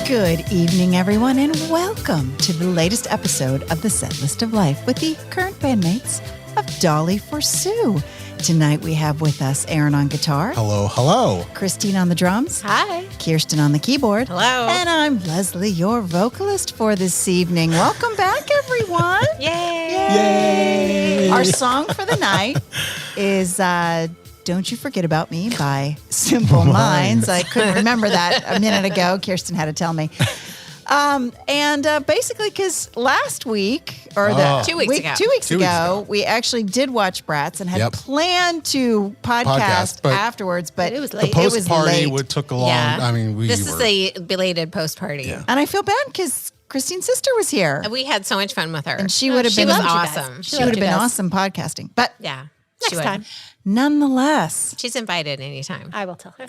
Good evening, everyone, and welcome to the latest episode of the Set List of Life with the current bandmates of Dolly for Sue. Tonight we have with us Aaron on guitar. Hello, hello. Christine on the drums. Hi. Kirsten on the keyboard. Hello. And I'm Leslie, your vocalist for this evening. Welcome back, everyone. Yay. Our song for the night is Don't You Forget About Me by Simple Minds. I couldn't remember that a minute ago. Kirsten had to tell me. Basically, because last week, or 2 weeks ago. 2 weeks ago, we actually did watch Brats and had planned to podcast afterwards, but it was late. The post party took a long. Yeah. I mean, this is the belated post party, and I feel bad because Christine's sister was here. We had so much fun with her, and she would have been awesome. She would have been awesome podcasting, but yeah, next time. Nonetheless, she's invited anytime. I will tell her.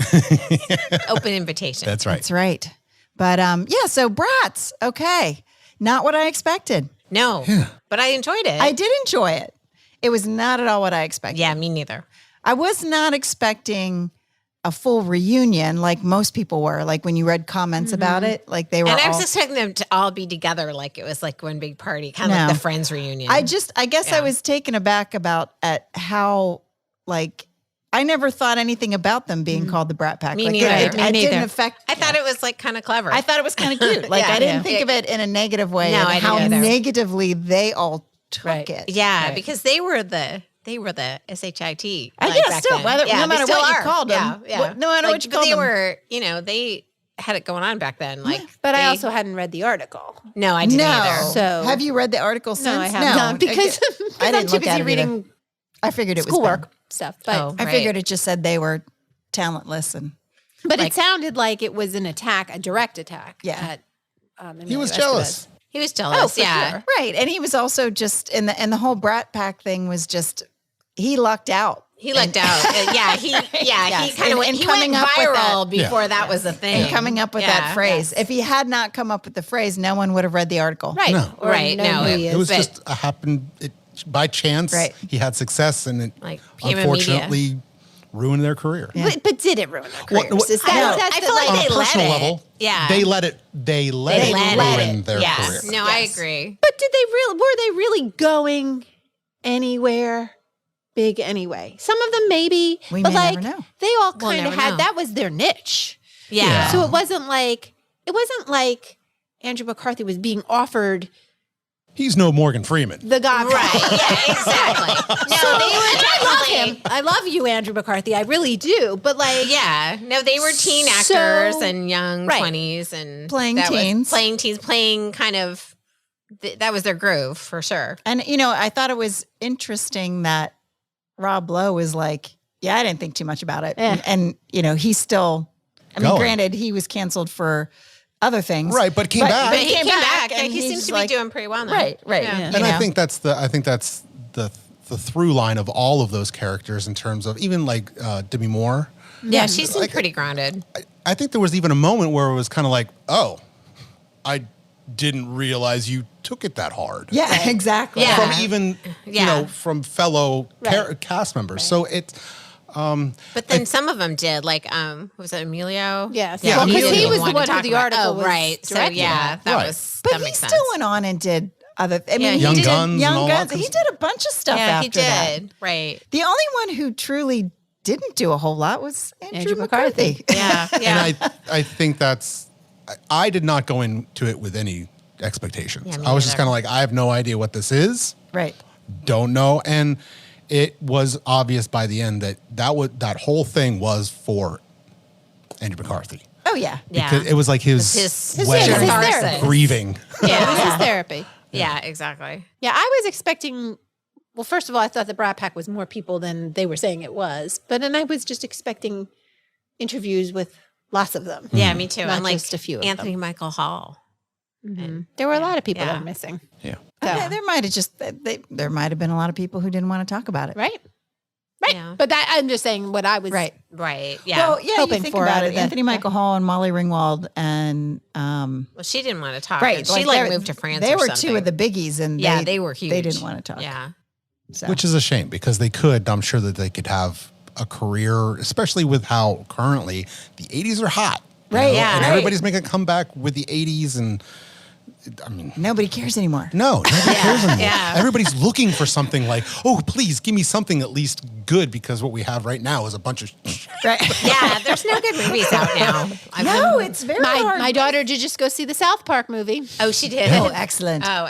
Open invitation. That's right. That's right. But so Brats, okay. Not what I expected. No, but I enjoyed it. I did enjoy it. It was not at all what I expected. Yeah, me neither. I was not expecting a full reunion like most people were. Like when you read comments about it, like they were I was expecting them to all be together like it was like one big party, kind of like the Friends reunion. I guess I was taken aback at how, like, I never thought anything about them being called the Brat Pack. Me neither. It didn't affect. I thought it was like kind of clever. I thought it was kind of cute. Like I didn't think of it in a negative way. No, and I how didn't either. negatively they all took it. Yeah, because they were the SHIT. I guess still, no matter what you called them. Yeah. No matter what you called them. They were, they had it going on back then. Like, but I also hadn't read the article. No, I didn't either. So have you read the article since? No, I haven't. No, because I didn't I'm too look at busy it reading. I figured it was schoolwork stuff, but I figured it just said they were talentless but it sounded like it was an attack, a direct attack. Yeah, he was jealous. He was jealous. Sure. Right, and he was also just and the whole Brat Pack thing was just he lucked out. He lucked out. He kind of went viral before that was a thing. And coming up with that phrase. If he had not come up with the phrase, no one would have read the article. Right. No. Right. No, it was just happened by chance. Right. He had success, and it unfortunately ruined their career. Yeah. But did it ruin their careers? I feel like on they a personal level. Yeah, they let it ruin their career. No, I agree. But were they really going anywhere big anyway? Some of them maybe, we but may never know. They all kind of had that was their niche. Yeah. So it wasn't like Andrew McCarthy was being offered. He's no Morgan Freeman. The God. Right. Yeah, exactly. No, they were definitely. I love you, Andrew McCarthy. I really do. But they were teen actors and young 20s and playing teens, playing kind of. That was their groove for sure. And I thought it was interesting that Rob Lowe was like, I didn't think too much about it, and he's still. I mean, granted, he was canceled for other things, right? But came back. But he came back, and he seems to be doing pretty well now. Right. Yeah. And I think that's the through line of all of those characters in terms of even like Demi Moore. Yeah, she seemed pretty grounded. I think there was even a moment where it was kind of like, oh, I didn't realize you took it that hard. Yeah, exactly. Yeah. From even from fellow cast members. So it's. But then some of them did, like, was it Emilio? Yes. Yeah. Well, because he was the one who the article was right. So that But makes he sense. still went on and did other. Young Guns. He did a bunch of stuff. Yeah, after he that. did. Right. The only one who truly didn't do a whole lot was Andrew McCarthy. Yeah. And I think that's. I did not go into it with any expectations. Yeah, I was just kind of like, I have no idea what this is. Right. Don't know. And it was obvious by the end that whole thing was for Andrew McCarthy. Oh yeah. Because it was like his way therapy. of grieving. Yeah, it was his therapy. Yeah, exactly. Yeah, I was expecting. Well, first of all, I thought the Brat Pack was more people than they were saying it was, but then I was just expecting interviews with lots of them. Yeah, me too. Not and like just a few of Anthony them. Michael Hall. Mm-hmm. There were a lot of people that were missing. Yeah. So. There might have been a lot of people who didn't want to talk about it. Right. Yeah. But I'm just saying what I was Right. Yeah. Well, yeah, hoping you think for about out it. of that. Anthony Michael Hall and Molly Ringwald and Well, she didn't want to talk. right. She moved to France. They or were something. two of the biggies, and they were huge. They didn't want to talk. Yeah. So. Which is a shame because they could. I'm sure that they could have a career, especially with how currently the 80s are hot. Right. And everybody's making a comeback with the 80s and I mean, nobody cares anymore. No, nobody cares anymore. Yeah. Everybody's looking for something like, oh, please give me something at least good because what we have right now is a bunch of Right. Yeah, there's no good movies out now. No, it's very hard. My daughter did just go see the South Park movie. Oh, she did. Oh, excellent. Oh,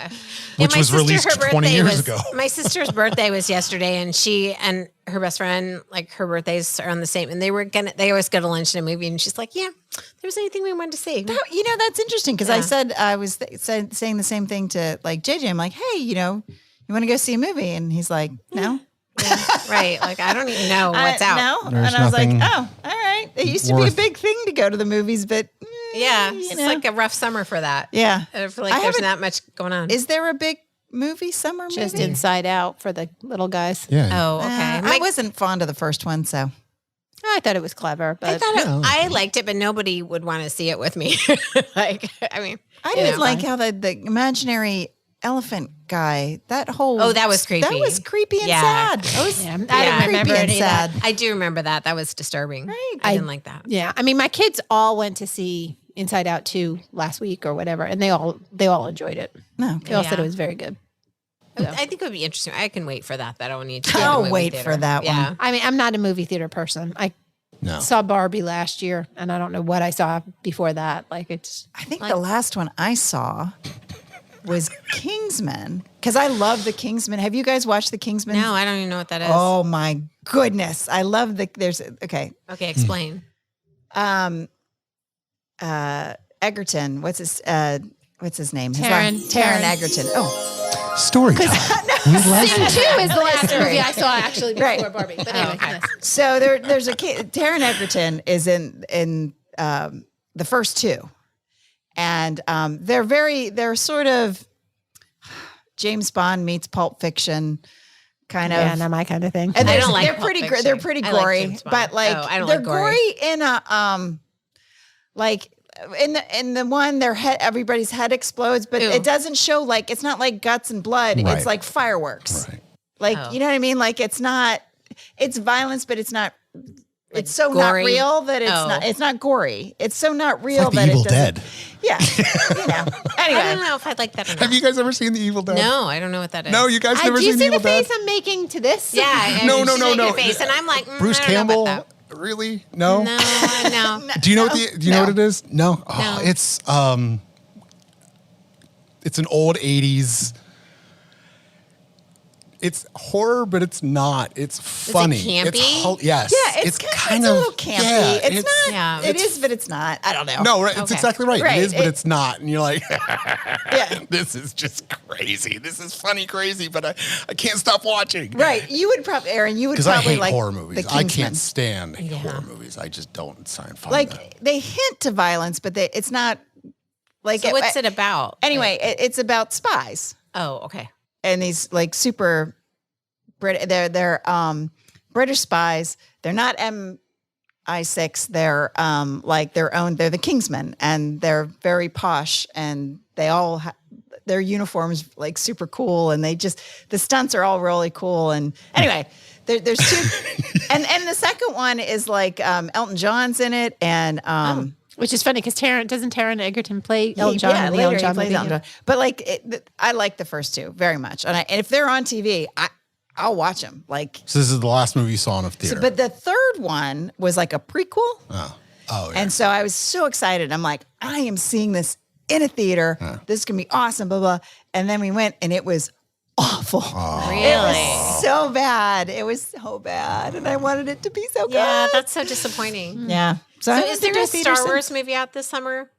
Which was released 20 years ago. My sister's birthday was yesterday, and she and her best friend, like her birthdays are on the same, and they always go to lunch and a movie, and she's like, yeah, there was anything we wanted to see. That's interesting because I was saying the same thing to like JJ. I'm like, hey, you want to go see a movie? And he's like, no. Yeah, right. Like, I don't even know what's out. No. There's and I was like, nothing oh, all right. It used to be a big thing to go to the movies, but Yeah, it's like a rough summer for that. Yeah. I feel like there's not much going on. Is there a big summer Just movie? Inside Out for the little guys. Yeah. Oh, okay. I wasn't fond of the first one, so. I thought it was clever, but I liked it, but nobody would want to see it with me. I didn't like how the imaginary elephant guy, that whole. Oh, that was creepy. That was creepy and sad. I don't remember and any of that. sad. I do remember that. That was disturbing. Right. I didn't like that. Yeah, I mean, my kids all went to see Inside Out 2 last week or whatever, and they all enjoyed it. No, They all said it was very good. I think it would be interesting. I can wait for that. I don't need to. I'll wait for that Yeah. one. I mean, I'm not a movie theater person. I saw Barbie last year, and I don't know what I saw before that. Like it's. I think the last one I saw was Kingsman because I love the Kingsman. Have you guys watched the Kingsman? No, I don't even know what that is. Oh my goodness, I love Okay, explain. Egerton. What's his name? Taron Egerton. Oh. Storytelling. Sing 2 is the last movie I saw actually before Barbie. But anyway, okay. So there's Taron Egerton is in the first two, and they're sort of James Bond meets Pulp Fiction, kind of. Yeah, not my kind of thing. And I don't like they're Pulp pretty Fiction. they're pretty I like gory, James Bond. but like I don't they're like gory. gory in a like. In the one, everybody's head explodes, but Ew. it doesn't show like it's not like guts and blood. Right. It's like fireworks. Right. Like you know what I mean? Like it's violence, but it's not. It's so gory? not real that it's not. It's not gory. It's so not real Like the that Evil it doesn't. Dead. Yeah. Anyway, I don't know if I'd like that or not. Have you guys ever seen The Evil Dead? No, I don't know what that is. No, you guys never Do you seen see The the Evil Dead? face I'm making to this? Yeah. No. Face, and I'm like, Bruce I don't know about Campbell? Really? No. that. No. Do you know what it is? No. Oh, No. It's an old 80s. It's horror, but it's not. It's funny. campy? Yes. yeah, it's kind a of little campy. Yeah, it's not. yeah. It is, but it's not. I don't know. No, right. It's Okay. exactly right. Right, It is, but it- it's not. And you're like, Yeah. this is just crazy. This is funny crazy, but I can't stop watching. Right. You would probably, Aaron. You would Because I probably hate like horror The movies. I Kingsman. can't stand horror movies. I just don't find them. Like they hint to violence, but it's not. Like So what's it about? Anyway, it's about spies. Oh, okay. And these like super they're British spies. They're not MI6. They're like their own. They're the Kingsmen, and they're very posh, and they all their uniforms like super cool, and the stunts are all really cool. And anyway, there's two, and the second one is like Elton John's in it, and Which is funny because Taron Egerton play Elton John yeah, in the later Elton John he plays movie? Elton John. But like, I like the first two very much, and if they're on TV, I'll watch them. Like, So this is the last movie you saw in a theater. but the third one was like a prequel, oh, yeah. and so I was so excited. I'm like, I am seeing this in a theater. This is gonna be awesome. Blah blah. And then we went, and it was awful. Really? It was so bad. It was so bad, and I wanted it to be so good. Yeah, that's so disappointing. Yeah. So I So went is to there a theater Star Wars since. movie out this summer?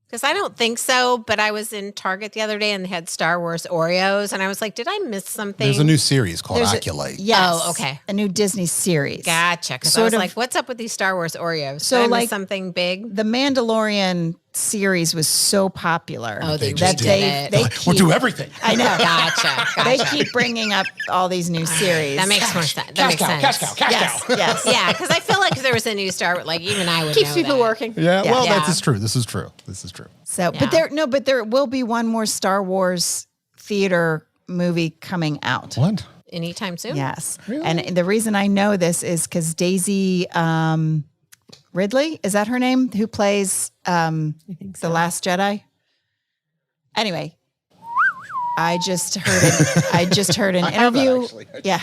Because I don't think so, but I was in Target the other day and they had Star Wars Oreos, and I was like, did I miss something? There's a new series called There's Acolyte. Yes. Oh, okay. A new Disney series. Gotcha. Because I Sort was of- like, what's up with these Star Wars Oreos? So, Did I miss like, something big? The Mandalorian series was so popular. Oh, they just just did it. they We'll keep, do everything. I know. Gotcha. They keep bringing up all these new series. That makes more sense. That makes sense. Cash cow. yes, yes. Yeah, because I feel like if there was a new Star, like even I would Keeps know people that. working. Yeah, Yeah. well, Yeah. that is true. This is true. So, Yeah. but there will be one more Star Wars theater movie coming out. What? Anytime soon? Yes, Really? and the reason I know this is because Daisy Ridley. Is that her name? Who plays I think so. The Last Jedi? Anyway, I just heard an interview. actually. Yeah,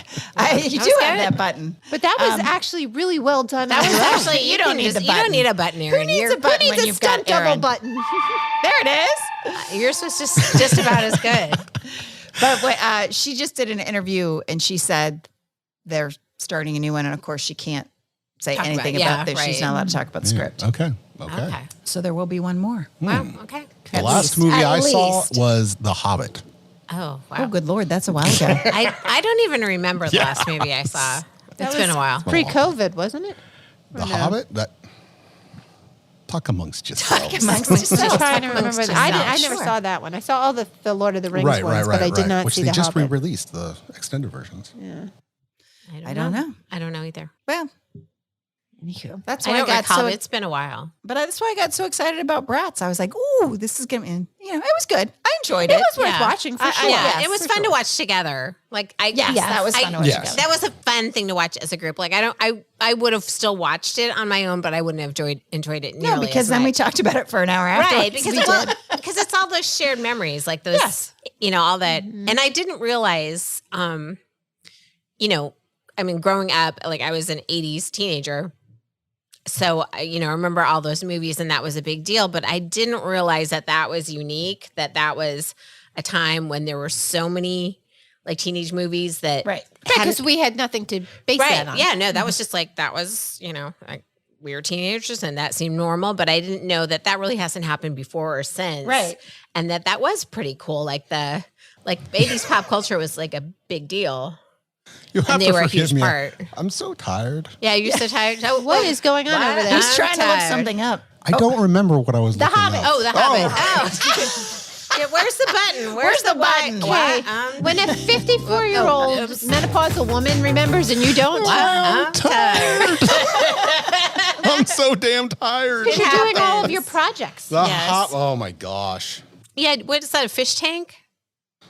you do have that button. But that was actually really well done. That was actually You don't need the You don't button. need a button, Erin. Who needs a button when a you've got stunt double Erin? button. There it is. Yours was just about as good. But she just did an interview and she said they're starting a new one, and of course she can't say Talk anything about it. about Yeah, this. She's right. not allowed to talk about the script. Okay. Okay. So there will be one more. Wow. Okay. The last movie At I saw least. was The Hobbit. Oh, wow. Oh, good Lord, that's a while ago. I don't even remember the last movie I saw. It's been a while. Pre-COVID, wasn't it? The Hobbit? That talk amongst yourselves. I'm trying to remember. Amongst I never Sure. saw that one. I saw all the Lord of the Rings Right, ones, but I did not Which see they the just Hobbit. re-released, the extended versions. Yeah. I don't know. I don't know either. Well, Anywho. that's I why I, don't got recall. so. It's been a while. But that's why I got so excited about Bratz. I was like, "Ooh, this is gonna." It was good. I enjoyed it. It was worth watching for sure. Yeah, Yes, it was for fun to sure. watch together. Like Yes, that was fun to watch Yes. together. That was a fun thing to watch as a group. Like I would have still watched it on my own, but I wouldn't have enjoyed it. No, nearly because as then we much. talked about it for an hour after. right because because it's all those shared memories, like those, Yes. all that. And I didn't realize, I mean, growing up, like I was an '80s teenager. So, I remember all those movies and that was a big deal, but I didn't realize that was unique, that was a time when there were so many like teenage movies that Right. Because we had nothing to base that on. yeah, no, that was just like, that was, like we were teenagers and that seemed normal, but I didn't know that really hasn't happened before or since. Right. And that was pretty cool. Like 80s pop culture was like a big deal. You have they to were a forgive huge me. part. I'm so tired. Yeah, you're so tired. So, What is going on over there? He's trying to look tired. something up. I don't remember what I was looking Hobbit. up. Oh, the Hobbit. Oh. Yeah, where's the button? Where's the button? Okay. When a 54-year-old oops. menopausal woman remembers and you don't, I'm tired. I'm so damn tired. you're doing all of happens. your projects. The Yes. Oh my gosh. Yeah, what is that, a fish tank?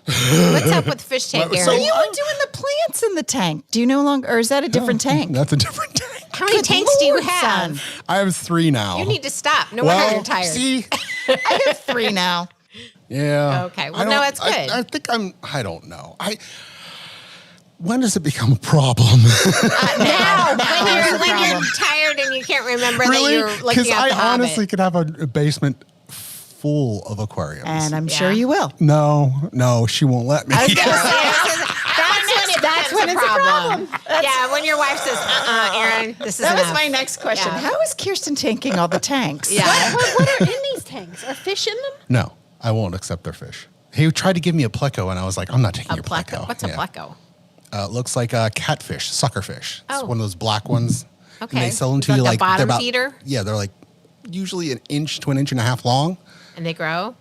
What's up with the fish tank, What- Erin? so- You were doing the plants in the tank. Do you no longer, or is that a different tank? That's a different tank. How many Good tanks do you Lord, have? son. I have 3 now. You need to stop. No wonder you're tired. See, I have 3 now. yeah. Okay, well, I no, don't- it's good. I think I don't know. When does it become a problem? Now, Now is the when you're problem. tired and you can't remember Really? that you're looking at I the Hobbit. honestly could have a basement full of aquariums. And I'm sure Yeah. you will. No, she won't let me. That's when it's a problem. Yeah, when your wife says, Erin, this is That was enough. my next question. Yeah. How is Kirsten tanking all the tanks? Yeah. What are in these tanks? Are fish in them? No, I won't accept their fish. He tried to give me a pleco, and I was like, I'm not taking A your pleco. pleco. What's a Yeah. pleco? It looks like a catfish, suckerfish. It's Oh. one of those black ones. Okay. And they sell them to Like you a like bottom they're about, feeder? Yeah, they're like usually an inch to an inch and a half long. And they grow?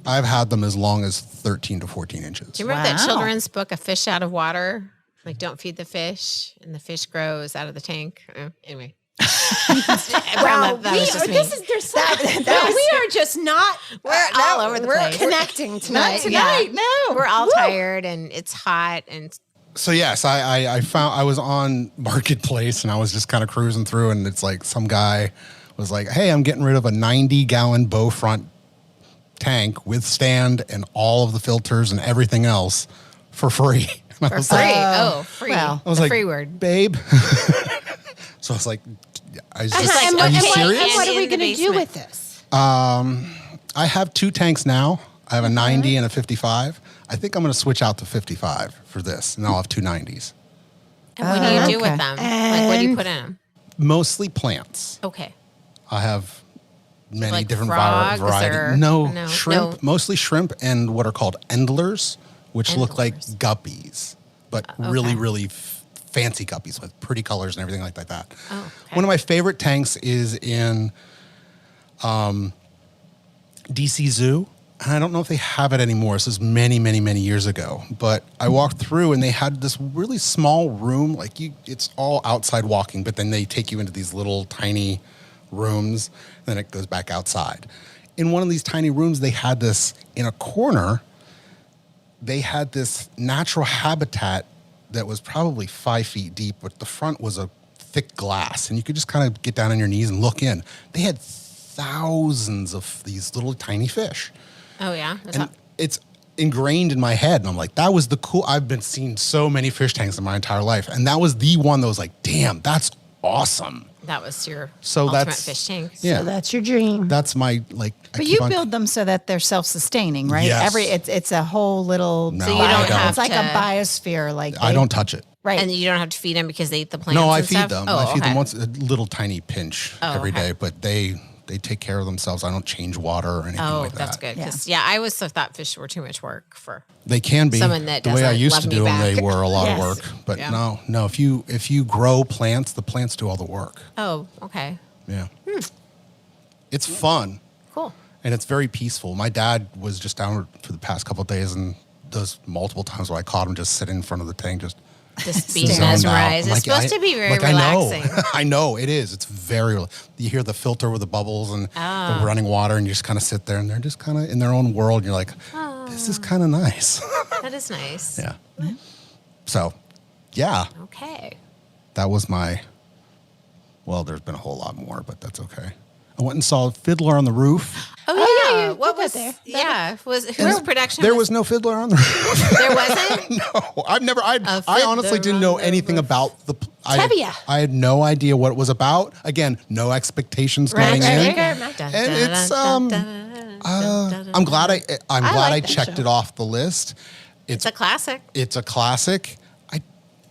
I've had them as long as 13 to 14 inches. Do you remember that Wow. children's book, A Fish Out of Water? Like, don't feed the fish, and the fish grows out of the tank. Anyway. Wow, that was just me. We are just not We're all over the place. connecting tonight. Not tonight, no. We're all tired, and it's hot, and So yes, I found I was on Marketplace and I was just kind of cruising through, and it's like some guy was like, "Hey, I'm getting rid of a 90-gallon bow front tank with stand and all of the filters and everything else for free." And I was free. like, Free. well, I was the like, free word. babe. So I was like, I was just, like, And are okay, you and serious? what are we in the going to do basement. with this? I have 2 tanks now. I have a 90 and a 55. I think I'm going to switch out to 55 for this, and I'll have 2 90s. And what do you do okay. with them? Like, what do you put in them? Mostly plants. Okay. I have many Like different frogs or- varieties. No, no, shrimp, no. mostly shrimp and what are called endlers, which look like Endlers. guppies, but really, okay. really fancy guppies with pretty colors and everything like that. Oh, okay. One of my favorite tanks is in DC Zoo. And I don't know if they have it anymore. This is many, many, many years ago. But I walked through and they had this really small room. Like it's all outside walking, but then they take you into these little tiny rooms. And then it goes back outside. In one of these tiny rooms, they had this in a corner. They had this natural habitat that was probably 5 feet deep, but the front was a thick glass, and you could just kind of get down on your knees and look in. They had thousands of these little tiny fish. Oh yeah. And it's ingrained in my head. And I'm like, that was the cool. I've been seeing so many fish tanks in my entire life. And that was the one that was like, damn, that's awesome. That was your So ultimate that's fish tank. Yeah. So that's your dream. That's my like. But you build them so that they're self-sustaining, right? Yes. it's a whole little. No, So you I don't don't. have It's like to, a biosphere. Like I don't touch it. Right. and you don't have to feed them because they eat the plants. No, I and feed stuff? them. Oh, I feed them okay. once a little tiny pinch every okay. day, but they take care of themselves. I don't change water or anything Oh, like that. that's good. 'Cause, yeah, I always thought fish were too much work for. They can be. Someone that the way I doesn't used love to me do them, back. they were a lot Yes. of work. But Yeah. no. If you grow plants, the plants do all the work. Oh, okay. Yeah. It's fun. Cool. And it's very peaceful. My dad was just down for the past couple of days, and those multiple times where I caught him just sitting in front of the tank, just Just being zoned out. mesmerized. I'm It's like, supposed to be very I know. relaxing. I know it is. It's very. You hear the filter with the bubbles and the running water, and you just kind of sit there, and they're just kind of in their own world. And you're like, this is kind of nice. That is nice. Yeah. So, yeah, Okay. that was my. Well, there's been a whole lot more, but that's okay. I went and saw Fiddler on the Roof. Oh, yeah. you What put was that there. Yeah. Was whose production? There was no Fiddler on the Roof. There wasn't. No, I've never. I honestly Fiddler didn't on know the anything Roof. about the. Tevye. I had no idea what it was about. Again, no expectations going in. And it's I'm glad I'm glad I like that checked show. it off the list. It's a classic. It's a classic.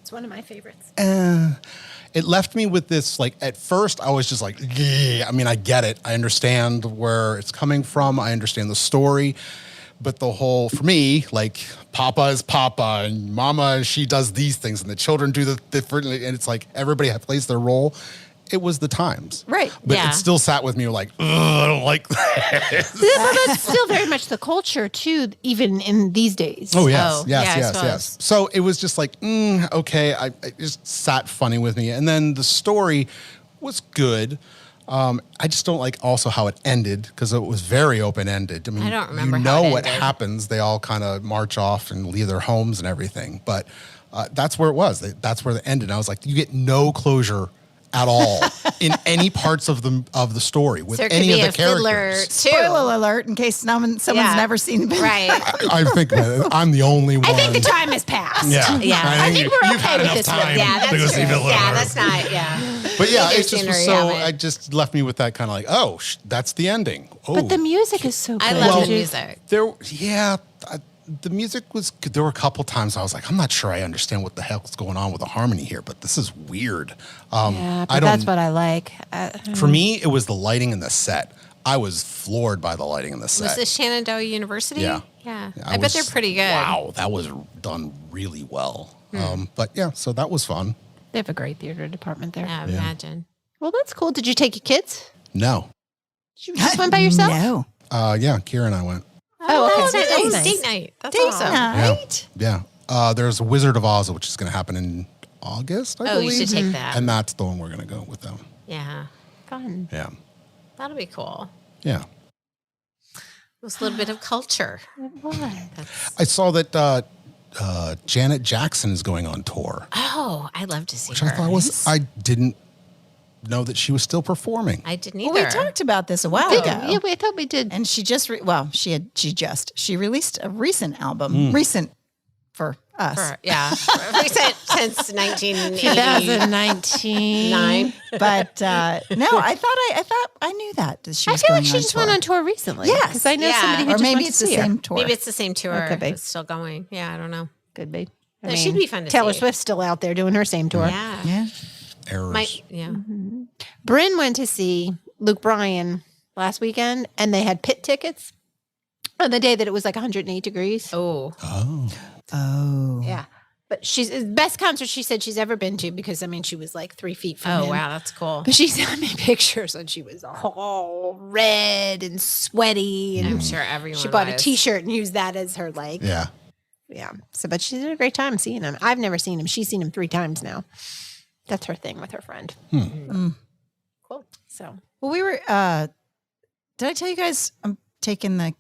It's one of my favorites. It left me with this, like, at first I was just like, yeah. I mean, I get it. I understand where it's coming from. I understand the story. But the whole, for me, like, Papa is Papa and Mama, she does these things and the children do the differently. And it's like everybody plays their role. It was the times. Right. But Yeah. it still sat with me like, I don't like that. That's still very much the culture, too, even in these days. Oh, yes, Oh, yes, yeah, I yes, suppose. yes. So it was just like, okay. It just sat funny with me. And then the story was good. I just don't like also how it ended because it was very open-ended. I mean, I don't remember you how know it what ended. happens. They all kind of march off and leave their homes and everything. But that's where it was. That's where it ended. And I was like, you get no closure at all in any parts of the story with There could any be of a the Fiddler characters. too. Spoiler alert! In case someone's Yeah. never seen it. Right. I think I'm the only one. I think the time has passed. Yeah, Yeah. I think we're you've okay had with enough this one. time Yeah, to go that's see true. Fiddler. Yeah, that's not. Yeah. But yeah, Either it just sooner was you so. have it. It just left me with that kind of like, oh, that's the ending. Oh, But the music is so good. I love the too. music. the music was good. There were a couple times I was like, I'm not sure I understand what the hell's going on with the harmony here, but this is weird. Yeah, but that's what I like. For me, it was the lighting and the set. I was floored by the lighting and the set. Was this Shenandoah University? Yeah. Yeah. I bet they're pretty good. Wow, that was done really well. But yeah, so that was fun. They have a great theater department there. Yeah, imagine. Well, that's cool. Did you take your kids? No. Did you just went by yourself? No. Yeah, Kira and I went. Oh, okay. That's nice. That's Oh, nice. date night. That's Date awesome. night. Yeah. There's Wizard of Oz, which is going to happen in August, I Oh, believe. you should take that. And that's the one we're going to go with them. Yeah. Fun. Yeah. That'll be cool. Yeah. It was a little bit of culture. It was. I saw that Janet Jackson is going on tour, Oh, I'd love to see which her. I thought was, I didn't know that she was still performing. I didn't Well, either. we talked about this a while Did ago. you? Yeah, I thought we did. And she just, she released a recent album, recent for us. Recent since 1989. 2019. But no, I thought I knew that she I was feel going like she just tour. went on tour recently. Yes. Because I know Yeah. somebody who Or just maybe went it's to the see her. same tour. Maybe it's the same tour. That could be. It's still going. Yeah, I don't know. Could be. I That should be fun to Taylor see. Swift's still out there doing her same tour. Yeah. Yeah. Errors. Yeah. Bryn went to see Luke Bryan last weekend, and they had pit tickets on the day that it was like 108 degrees. Oh. Oh. Yeah. But she's the best concert she said she's ever been to because, I mean, she was like 3 feet from Oh, him. wow. That's cool. But she sent me pictures and she was all red and sweaty. And I'm sure everyone she bought a was. T-shirt and used that as her like, Yeah. yeah. So, but she did a great time seeing him. I've never seen him. She's seen him 3 times now. That's her thing with her friend. Cool. So Well, we were. Did I tell you guys I'm taking the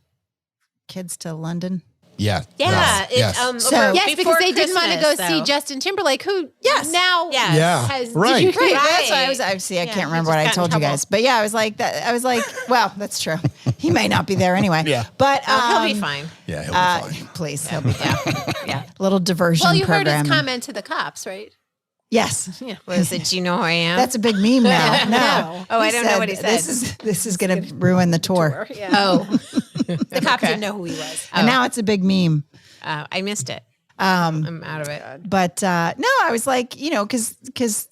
kids to London? Yeah. Yeah. Yes. Yes, because they didn't want to go Christmas, see so- Justin Timberlake, who Yes. now Yes. Yeah. has Right. Did you, Right. Right. That's why I Yeah, can't he remember what just I got in told you trouble. guys. But yeah, I was like, well, that's true. He may not be there anyway. Yeah. But He'll be fine. Yeah, he'll be fine. please, he'll be fine. Yeah. Little diversion Well, you heard program. his comment to the cops, right? Yes. What is it? Do you know who I am? That's a big meme now. No. Oh, I don't know what he said. This is going to ruin the tour. Yeah. Oh, The cops didn't know who he was. And now it's a big meme. I missed it. I'm out of it. But no, I was like, because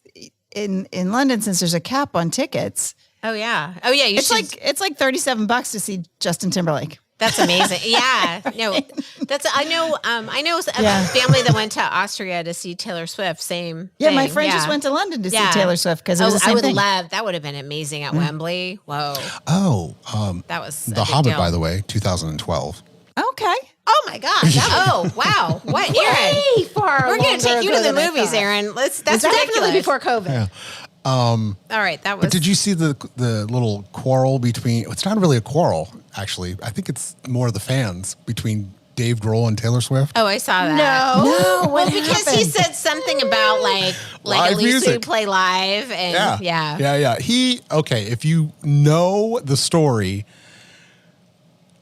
in London, since there's a cap on tickets, Oh yeah. Oh yeah. it's like $37 to see Justin Timberlake. That's amazing. Yeah. No, I know a Yeah. family that went to Austria to see Taylor Swift. Same. Yeah, my thing. friend just went to London to see Taylor Swift because it was the I same would thing. love that. Would have been amazing at Wembley. Whoa, Oh, that was a The big Hobbit, deal. by the way, 2012. Okay. Oh my God. That Oh wow! What, was Aaron? way far. We're going to take you to the than I movies, thought. Aaron. That's Definitely ridiculous. before COVID. All right, that was. But did you see the little quarrel between? It's not really a quarrel, actually. I think it's more the fans between Dave Grohl and Taylor Swift. Oh, I saw that. No. Well, because he saed something about like Live at least we music. play live and yeah. If you know the story,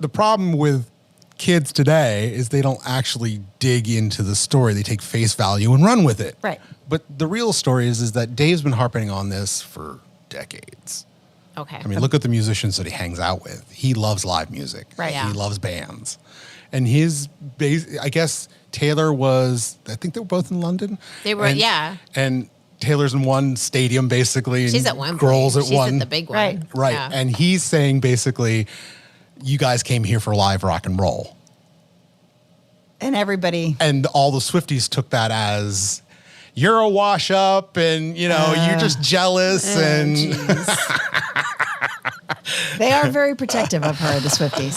the problem with kids today is they don't actually dig into the story. They take face value and run with it. Right. But the real story is that Dave's been harping on this for decades. Okay. I mean, look at the musicians that he hangs out with. He loves live music. Right. Yeah. He loves bands. And his base, I guess Taylor I think they were both in London. They were, yeah. And Taylor's in one stadium, basically. She's and at Wembley. Grohl's at She's one. at the big one. Right. Right. Yeah. And he's saying basically, you guys came here for live rock and roll. And everybody. And all the Swifties took that as, you're a wash up and, you're just jealous. And They are very protective of her, the Swifties.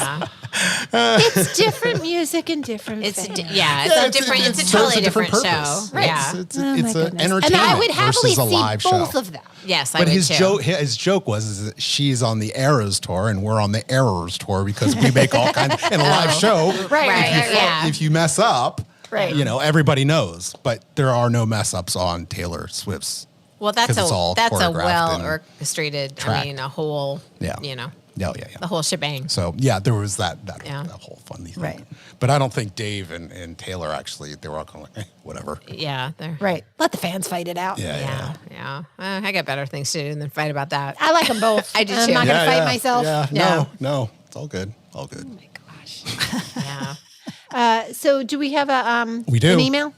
It's different music and different It's fans. it's a totally different show. purpose. Right. Yeah. It's Oh, my an goodness. entertainment And I would happily versus a see live both show. of them. Yes, I But would his too. joke was that she's on the Eras tour and we're on the Errors tour because we make all kinds in a live show. Right. Yeah. If you mess up, Right. everybody knows. But there are no mess ups on Taylor Swift's. Well, that's 'Cause it's all a choreographed well and orchestrated. tracked. A whole. Yeah. Yeah. The whole shebang. So yeah, there was that Yeah. whole funny thing. Right. But I don't think Dave and Taylor actually, they were all kind of like, whatever. Yeah. They're. Right. Let the fans fight it out. Yeah. I got better things to do than fight about that. I like them both. I do I'm too. not going to fight myself. Yeah. Yeah. No. It's all good. All good. Yeah. So do we have We do. an email?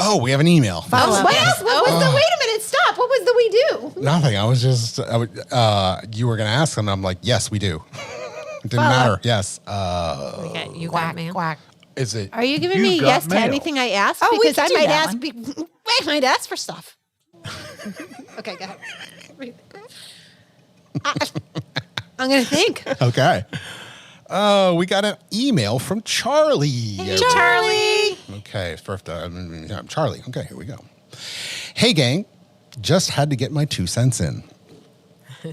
Oh, we have an email. What was the, wait a minute, stop. What was the we do? Nothing. I was just, you were going to ask them. And I'm like, yes, we do. It didn't matter. Yes. You got mail. Quack. Is it? Are you giving me got yes to mail. anything I ask? Oh, we because can I do might that ask. one. I might ask for stuff. Okay, go ahead. I'm going to think. Okay. We got an email from Charlie. Charlie. Okay, first, Charlie. Okay, here we go. Hey, gang. Just had to get my 2 cents in.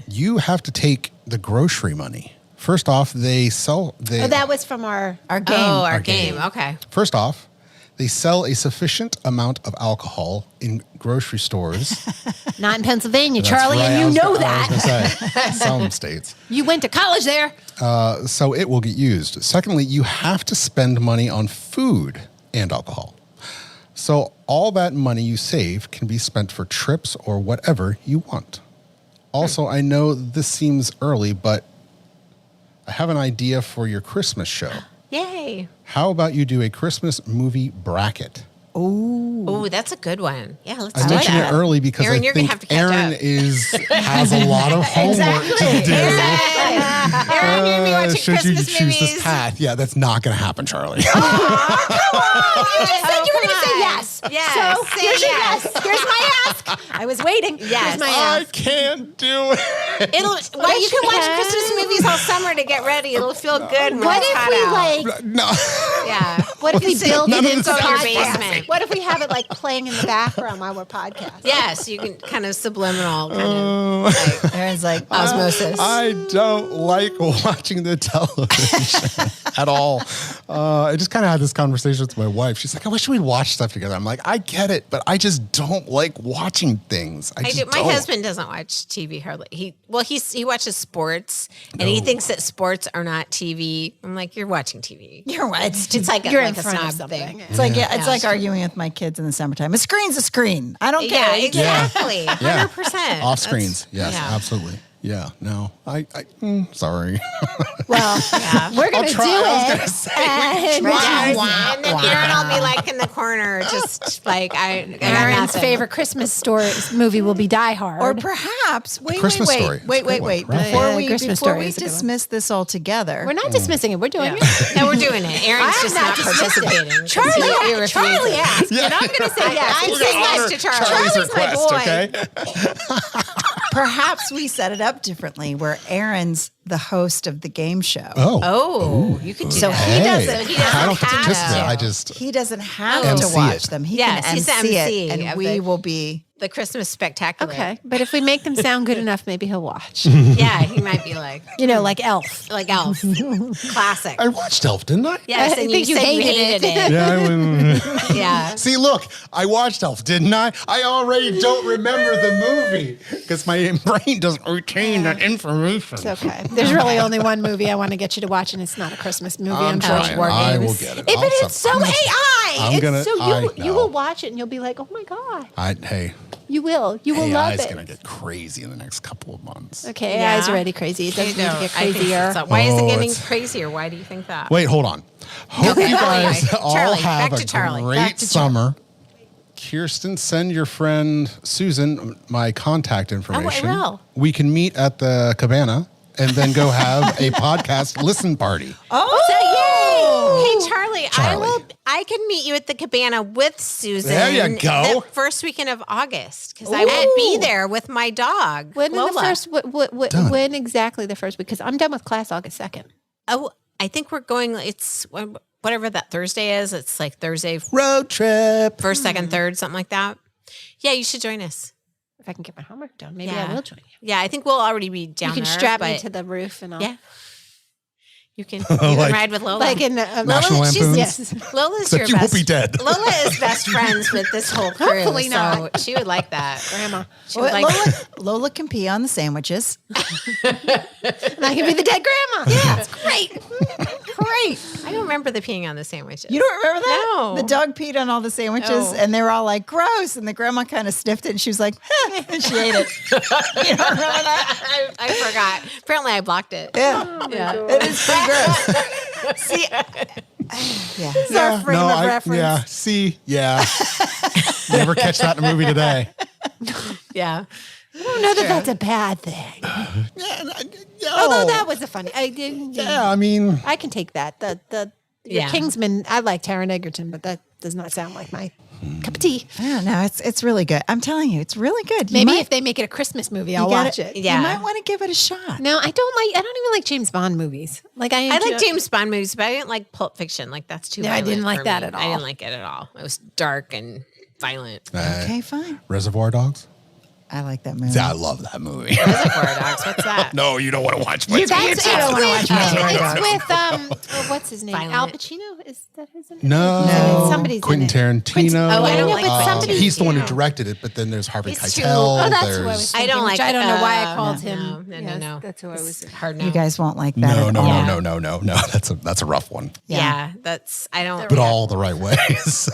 You have to take the grocery money. First off, That was from our Our game. Oh, our game. game. Okay. First off, they sell a sufficient amount of alcohol in grocery stores. not in Pennsylvania, That's Charlie, right, and I you was know gonna- that. I was gonna say, some states. You went to college there. So it will get used. Secondly, you have to spend money on food and alcohol. So all that money you save can be spent for trips or whatever you want. Also, I know this seems early, but I have an idea for your Christmas show. Yay. How about you do a Christmas movie bracket? Oh, that's a good one. Yeah, let's I do mentioned that. it early because Aaron, I you're gonna think have to catch Aaron up. has a lot of homework to do. Aaron, you're gonna be watching Should you Christmas choose movies. this path? Yeah, that's not going to happen, Charlie. You just said you were going to say yes. Yes, So say here's your yes. yes. Here's my ask. I was waiting. Yes. Here's my I ask. can't do it. Well, you can watch can. Christmas movies all summer to get ready. It'll feel good. When What it's if hot we out. like? No. Yeah. What if we build none it of into this Go in sounds your podcast? basement. What if we have it like playing in the background while we're podcasting? Yes, you can kind of subliminal, kind of like Aaron's like, osmosis. I don't like watching the television. at all. I just kind of had this conversation with my wife. She's like, I wish we'd watch stuff together. I'm like, I get it, but I just don't like watching things. I do. My husband doesn't watch TV hardly. He watches sports, and he thinks that sports are not TV. I'm like, you're watching TV. You're right. It's like You're a in front of snob something. thing. It's like it's like arguing with my kids in the summertime. A screen's a screen. I don't care. Yeah, exactly. 100%. Off screens. Yes, absolutely. Yeah, no, sorry. Well, we're going to do it. And then Aaron will be like in the corner, just like Aaron's favorite Christmas story movie will be Die Hard. Or perhaps wait. Christmas Story. Wait. It's a good one, right? Before Story we is a good one. dismiss this all together. We're not dismissing it. We're doing it. No, we're doing it. Aaron's just not participating. Charlie asked, and I'm going to say yes. I'm saying yes to Charlie. Charlie's request, my boy. okay? Perhaps we set it up differently, where Aaron's the host of the game show. Oh, you could do So that. he doesn't. I don't have participate. to. I just He doesn't have MC to watch it. them. He Yes, can he's the MC MC it, and of we the- will be. The Christmas Spectacular. Okay, but if we make them sound good enough, maybe he'll watch. Yeah, he might be like Like Elf. Elf. Classic. I watched Elf, didn't I? Yes, I and think you you said you hated hated it. it. Yeah, I wouldn't. Yeah. See, look, I watched Elf, didn't I? I already don't remember the movie because my brain doesn't retain that information. It's okay. There's really only one movie I want to get you to watch, and it's not a Christmas movie. I'm trying. I will get it. But I'll it's so sub- AI. I'm gonna- I You know. will watch it, and you'll be like, oh my God. Hey, You will. You will AI love is it. going to get crazy in the next couple of months. Okay, Yeah. AI is already crazy. It doesn't need to get I think crazier. so. Why is it Oh, getting it's- crazier? Why do you think that? Wait, hold on. Hope you guys anyway, all Charlie, have back a to Charlie. great Back to summer. Kirsten, send your friend Susan my contact information. will. We can meet at the cabana and then go have a podcast listen party. Hey, Charlie, Charlie. I can meet you at the cabana with Susan. There you go. The first weekend of August, because I will be there with my dog. When Lola. in the first? Done. When exactly the first week? Because I'm done with class August 2nd. Oh, I think we're going. It's whatever that Thursday is. It's like Thursday, Road trip. first, second, third, something like that. Yeah, you should join us. If I can get my homework done, maybe Yeah. I will join you. Yeah, I think we'll already be down You can there. strap me but- to the roof, and I'll Yeah. You can ride with Lola. like in National she's- Lampoons. yes. Lola's Except your you best. will be dead. Lola is best friends with this whole crew. Hopefully so not. she would like that. Grandma. She would like Lola can pee on the sandwiches. And I can be the dead grandma. Yeah, it's great. Great. I don't remember the peeing on the sandwiches. You don't remember that? No. The dog peed on all the sandwiches, No. and they were all like, gross. And the grandma kind of sniffed it, and she was like, huh, and she ate it. You don't remember that? I forgot. Apparently, I blocked it. Yeah. Yeah. It is pretty gross. See, yeah. This is our frame of reference. Yeah, see, yeah. Never catch that in a movie today. Yeah. I don't know that that's a bad thing. Although that was a funny. Yeah, I mean, I can take that. The Yeah. Kingsman. I like Taron Egerton, but that does not sound like my cup of tea. I don't know. It's really good. I'm telling you, it's really good. Maybe if they make it a Christmas movie, I'll watch it. Yeah. You might want to give it a shot. No, I don't even like James Bond movies. Like I I like James Bond movies, but I didn't like Pulp Fiction. Like that's too No, I violent didn't like for that me. at I all. didn't like it at all. It was dark and violent. Okay, fine. Reservoir Dogs. I like that movie. Yeah, I love that movie. Reservoir Dogs. What's that? No, you don't want to watch. It's with what's his name? Violent. Al Pacino. Is that his name? No, Somebody's Quentin in it. Tarantino. Oh, I don't know, like but Quentin somebody's- He's the one who Tarantino. directed it, but then there's Harvey He's too- Keitel. Oh, that's who I there's- was I thinking, don't which like. I don't know why I called no, him. No, Yes, no. that's who I was. Hard no. You guys won't like that No, at no, all. no. That's a rough one, Yeah, that's I don't. but all the right ways.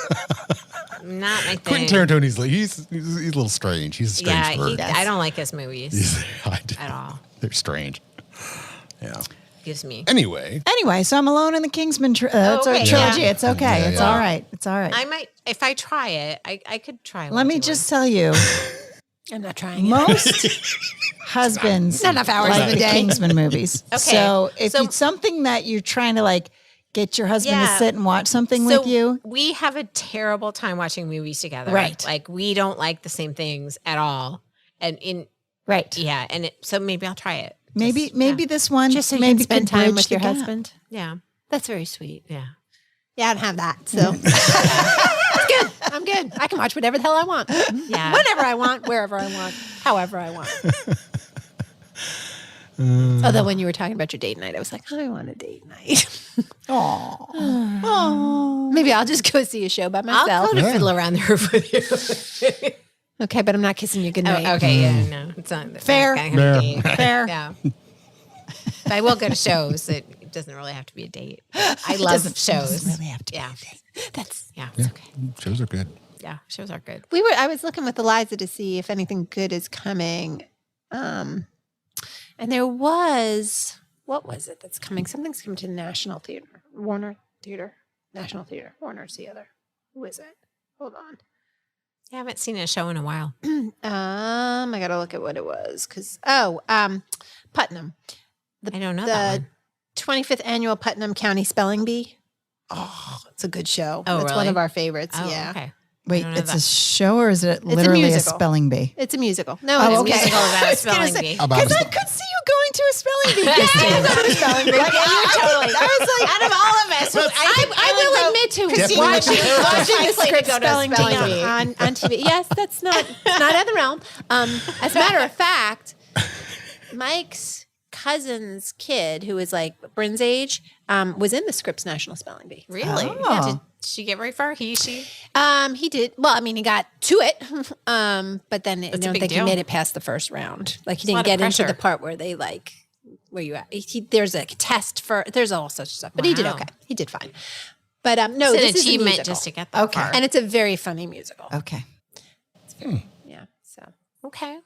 Not my thing. Quentin Tarantino's he's a little strange. He's a strange bird. I don't like his movies at all. They're strange. Yeah. Gives me. Anyway, So I'm alone in the Kingsman okay, trilogy. yeah. It's okay. Yeah, It's yeah. all right. It's all right. I might if I try it. I could try. Let me just tell you, I'm not trying. most husbands Not enough hours like in the the day. Kingsman movies. Okay. So if So- it's something that you're trying to like get your husband Yeah. to sit and watch something with you, We have a terrible time watching movies together. Right. Like we don't like the same things at all. And right? yeah, and so maybe I'll try it. Maybe this one Just so you maybe can spend could time bridge with the your gap. husband. Yeah. That's very sweet. Yeah. Yeah, I don't have that, so it's good. I'm good. I can watch whatever the hell I want, Yeah. whenever I want, wherever I want, however I want. Although when you were talking about your date night, I was like, I want a date night. Oh, Maybe I'll just go see a show by myself. I'll go to Yeah. Fiddler around the roof with you. Okay, but I'm not kissing you goodnight. Oh, okay, yeah, no, it's not Fair. not gonna be a date. fair. Yeah, but I will go to shows. It doesn't really have to be a date. I love doesn't- it shows. doesn't really have to be yeah, That's yeah, Yeah, shows are good. yeah. Shows are good. I was looking with Eliza to see if anything good is coming. And there was, what was it that's coming? Something's coming to the National Theater. Warner Theater. National Theater. Warner's the other. Who is it? Hold on. I haven't seen a show in a while. I gotta look at what it was. Putnam. I don't know that The one. 25th annual Putnam County Spelling Bee. Oh, it's a good show. Oh, It's one really? of our favorites. Oh, yeah. okay. Wait, don't know it's that. a show or is it literally a musical. spelling bee? It's a musical. No, Oh, it's okay. a musical. Musical about I a was gonna spelling say- bee. About Because a I spe- could see you going to a spelling bee, Christine. spelling bee. Yeah, totally. I was like, Out of all of us, I will admit to Definitely watching not watching the Likely to script go to a spelling bee spelling bee. on TV. Yes, that's not out of the realm. As a matter of fact, Mike's cousin's kid, who is like Bryn's age, was in the Scripps National Spelling Bee. Really? Oh. Yeah, did she get very far? He, she? He did. Well, I mean, he got to it, but then I That's a don't big think deal. he made it past the first round. Like he It's a lot didn't of get into the pressure. part where they like where you at. There's a test for. There's all such stuff, but he did Wow. okay. He did fine. But no, It's an this is a achievement musical. just to get that Okay. far. And it's a very funny musical. okay. Yeah. So Okay.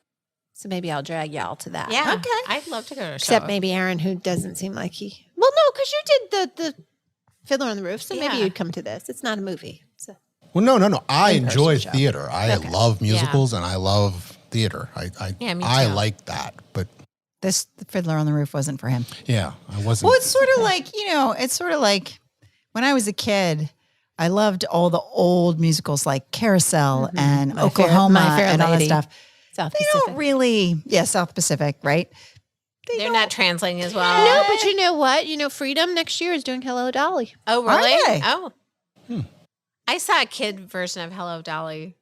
maybe I'll drag y'all to that. Yeah. Okay. I'd love to go to a Except show. maybe Aaron, who doesn't seem like he. Well, no, because you did the Fiddler on the Roof, so maybe Yeah. you'd come to this. It's not a movie. So Well, no. I In-person enjoy show. theater. I Okay. love musicals and I love theater. Yeah, me I too. like that. But This the Fiddler on the Roof wasn't for him. yeah, I wasn't. Well, it's sort of like, it's sort of like when I was a kid, I loved all the old musicals like Carousel and My Fair- Oklahoma My Fair and all that Lady. stuff. South They Pacific. don't really, South Pacific, right? They're not translating as well. No, but you know what? Freedom next year is doing Hello Dolly. Oh, really? they? Oh. I saw a kid version of Hello Dolly,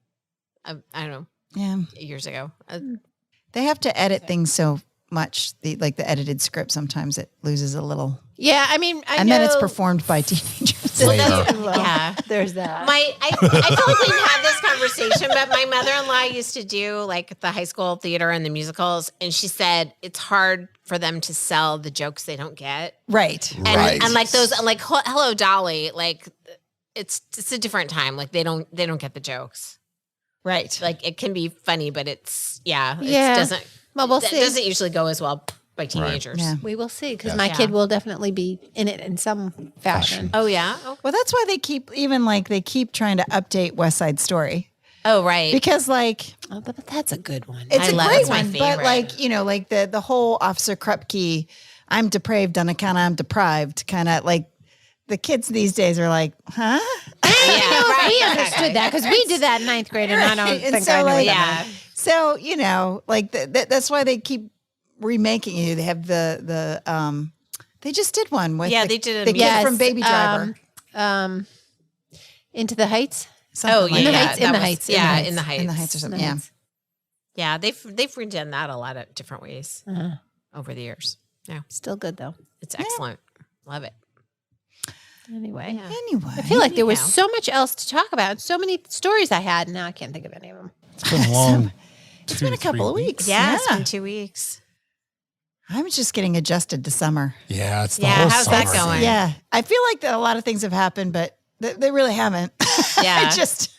I don't know, Yeah. years ago. They have to edit things so much, the edited script, sometimes it loses a little. Yeah, I mean, I And know. then it's performed by teenagers. Later. Yeah. There's that. I feel like we've had this conversation, but my mother-in-law used to do like the high school theater and the musicals, and she said it's hard for them to sell the jokes they don't get. Right. And, Right. and like those, like Hello Dolly, like it's a different time. Like they don't get the jokes. Right. Like it can be funny, but it's Yeah. it doesn't. Well, we'll that see. doesn't usually go as well by teenagers. Yeah. We will see because Yeah. my Yeah. kid will definitely be in it in some fashion. Oh yeah. Well, that's why they keep trying to update West Side Story Oh right. because like Oh, but that's a good one. it's I a love- great it's my one, but favorite. like the whole Officer Krupke, I'm depraved on account I'm deprived kind of like the kids these days are like, huh? yeah. Right. We understood that because we did that in ninth grade, and I don't Right. And think so, I knew like, that. Yeah. So like that's why they keep remaking you. They have the they just did one with Yeah, they did a the kid musical. from Baby Driver. Into the Heights. Something Oh like yeah. In the that. Heights, that in the was- Heights, in the Yeah, Heights. in the Heights. In the Heights or something. Yeah. Yeah, they've redone that a lot of different ways Uh-huh. over the years. Yeah, Still good though. it's excellent. Love it. Anyway, Yeah. Anyway, I feel like there was Anyhow. so much else to talk about, and so many stories I had, and now I can't think of any of them. It's been long. it's been a couple of weeks. Yeah, it's been 2 weeks. I'm just getting adjusted to summer. Yeah, it's the Yeah, whole how's that summer going? thing. Yeah, I feel like that a lot of things have happened, but they really haven't. Yeah.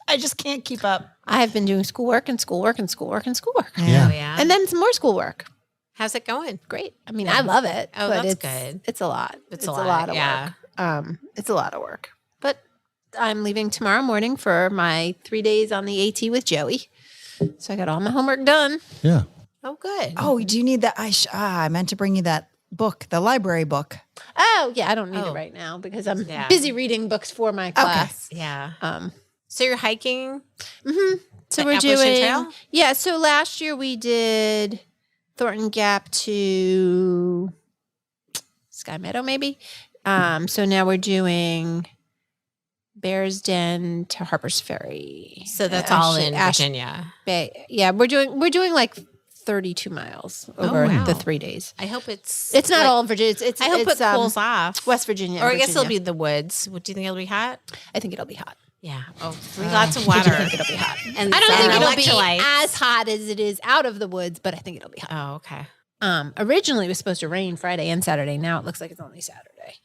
I just can't keep up. I have been doing schoolwork and schoolwork and schoolwork and schoolwork, Yeah. Oh yeah. and then some more schoolwork. how's it going? Great. I mean, I love it. Oh, but that's it's, good. It's a lot. It's a lot, of yeah. work. It's a lot of work. But I'm leaving tomorrow morning for my 3 days on the AT with Joey. So I got all my homework done. Yeah. Oh, good. Oh, do you need that? I meant to bring you that book, the library book. Oh, yeah, I don't need Oh. it right now because I'm Yeah. busy reading books for my class. Yeah. Um, So you're hiking? So The we're Appalachian doing Trail? Yeah, so last year we did Thornton Gap to Sky Meadow maybe. So now we're doing Bears Den to Harper's Ferry. So that's all in Ash Virginia. Bay. Yeah, we're doing like 32 miles over wow. the 3 days. I hope it's It's not like- all in Virginia. It's I hope it's, it cools off. West Virginia. Or and I guess it'll Virginia. be the woods. Do you think it'll be hot? I think it'll be hot. Yeah. Oh, drink lots of water. I think it'll be hot. And I don't think it'll be electrolytes. as hot as it is out of the woods, but I think it'll be hot. Oh, okay. Originally it was supposed to rain Friday and Saturday. Now it looks like it's only Saturday.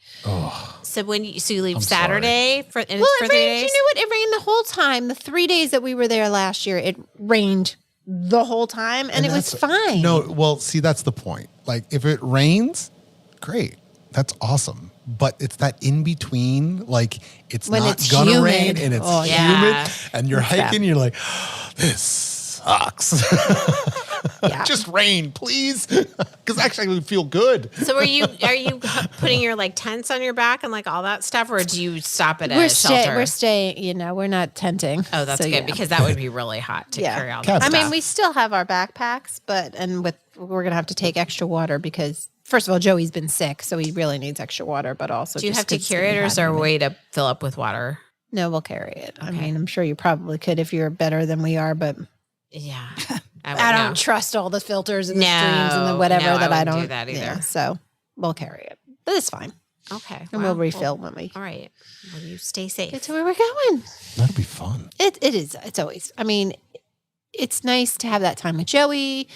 So when you leave I'm Saturday for Well, for it 3 rained. days? You know what? It rained the whole time. The 3 days that we were there last year, it rained the whole time, and it was fine. No, well, see, that's the point. Like, if it rains, great. That's awesome. But it's that in between, like, it's When not it's gonna humid. rain and it's Oh, yeah. humid, and you're hiking, you're like, this sucks. Yeah. Just rain, please. Because actually, we feel good. So are you putting your like tents on your back and like all that stuff, or do you stop at a we're shelter? we're staying. You know, we're not tenting. Oh, that's So, good yeah. because that would be really hot to Yeah. carry all Cabin. that I stuff. mean, we still have our backpacks, but we're gonna have to take extra water because first of all, Joey's been sick, so he really needs extra water. But also, do you just have to 'cause carry it, or is there a dehydrated. way to fill up with water? No, we'll carry it. I Okay. mean, I'm sure you probably could if you're better than we are, but Yeah, I don't trust all the filters and the No, streams and the whatever no, I that I wouldn't do don't that either. Yeah, so we'll carry it. But it's fine. Okay, And we'll refill when we All right, well, you stay safe. get to where we're going. That'd be fun. It is. It's always. I mean, it's nice to have that time with Joey.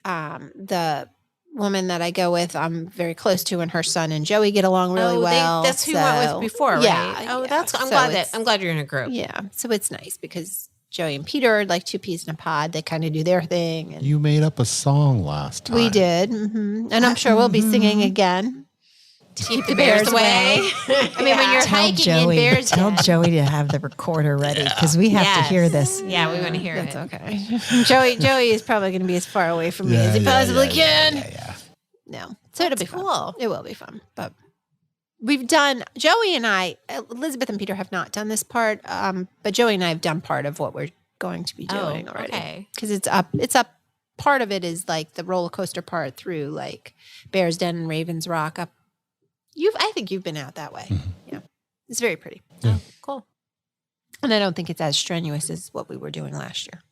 The woman that I go with, I'm very close to, and her son and Joey get along really well. That's who you went with before, right? Yeah. Oh, yeah. that's. So it's- I'm glad you're in a group. Yeah, so it's nice because Joey and Peter are like two peas in a pod. They kind of do their thing, and You made up a song last time. we did. And I'm sure we'll be singing again. Keep the bears away. I mean, when you're Tell hiking Joey. in bears, Tell Joey to have the recorder ready because we have to hear this. Yeah, we want to hear that's it. okay. Joey is probably going to be as far away from me as he possibly can. No, so it'll be cool. fun. It will be fun. But we've done Joey and I, Elizabeth and Peter have not done this part, but Joey and I have done part of what we're going to be doing already. Okay. Because it's up. It's up. Part of it is like the roller coaster part through like Bears Den and Ravens Rock up. I think you've been out that way. Yeah, it's very pretty. Oh, cool. And I don't think it's as strenuous as what we were doing last year.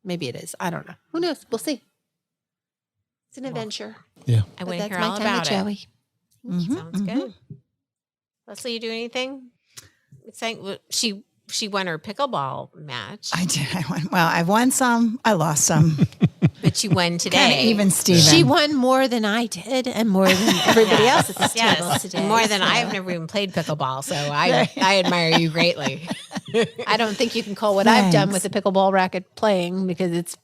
Maybe it is. I don't know. Who knows? We'll see. It's an adventure. Yeah. I But want to that's hear my all time about with it. Joey. Sounds good. Leslie, you do anything? Saying she won her pickleball match, I did. I've won some. I lost some. but you won Kind today. of even Steven. She won more than I did and more than everybody else at this table Yes, today. more than so I've never even played pickleball, so I admire you greatly. I don't think you can call what I've done Thanks. with the pickleball racket playing because it's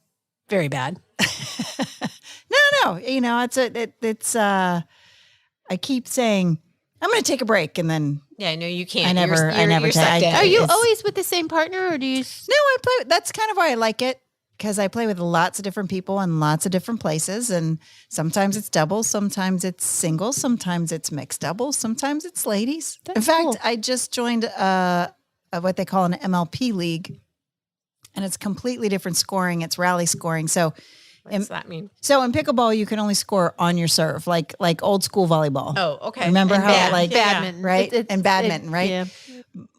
very bad. No. You know, it's. I keep saying I'm going to take a break, and then Yeah, no, you can't. I never You're take- sucked in. Are you It's- always with the same partner or do you? no, I play. That's kind of why I like it because I play with lots of different people and lots of different places, and sometimes it's doubles, sometimes it's singles, sometimes it's mixed doubles, sometimes it's ladies. In fact, cool. I just joined what they call an MLP league, and it's completely different scoring. It's rally scoring. So What does that mean? So in pickleball, you can only score on your serve, like old school volleyball. Oh, okay. Remember And how bad- like badminton, right? And badminton, right? Yeah.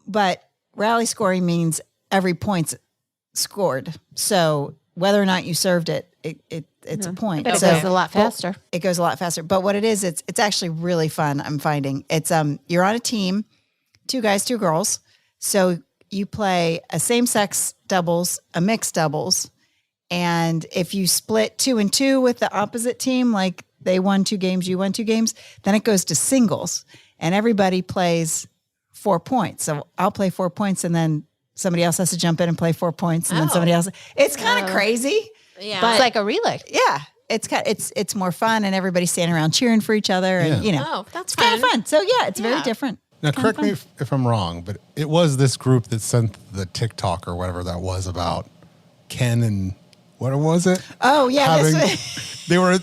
But rally scoring means every point's scored. So whether or not you served it, it's a point. But it So goes a lot faster. it goes a lot faster. But what it is, it's actually really fun. I'm finding it's you're on a team, 2 guys, 2 girls. So you play a same sex doubles, a mixed doubles. And if you split 2 and 2 with the opposite team, like they won 2 games, you won 2 games, then it goes to singles and everybody plays 4 points. So I'll play 4 points and then somebody else has to jump in and play 4 points and then somebody else. It's kind of crazy. Yeah. It's like a relay. Yeah. It's more fun and everybody's standing around cheering for each other and Yeah. you know. Oh, that's it's kind of fun. So yeah, it's very Yeah. different. Now, correct me if I'm wrong, but it was this group that sent the TikTok or whatever that was about Ken and what was it? Oh yeah, Having, they were.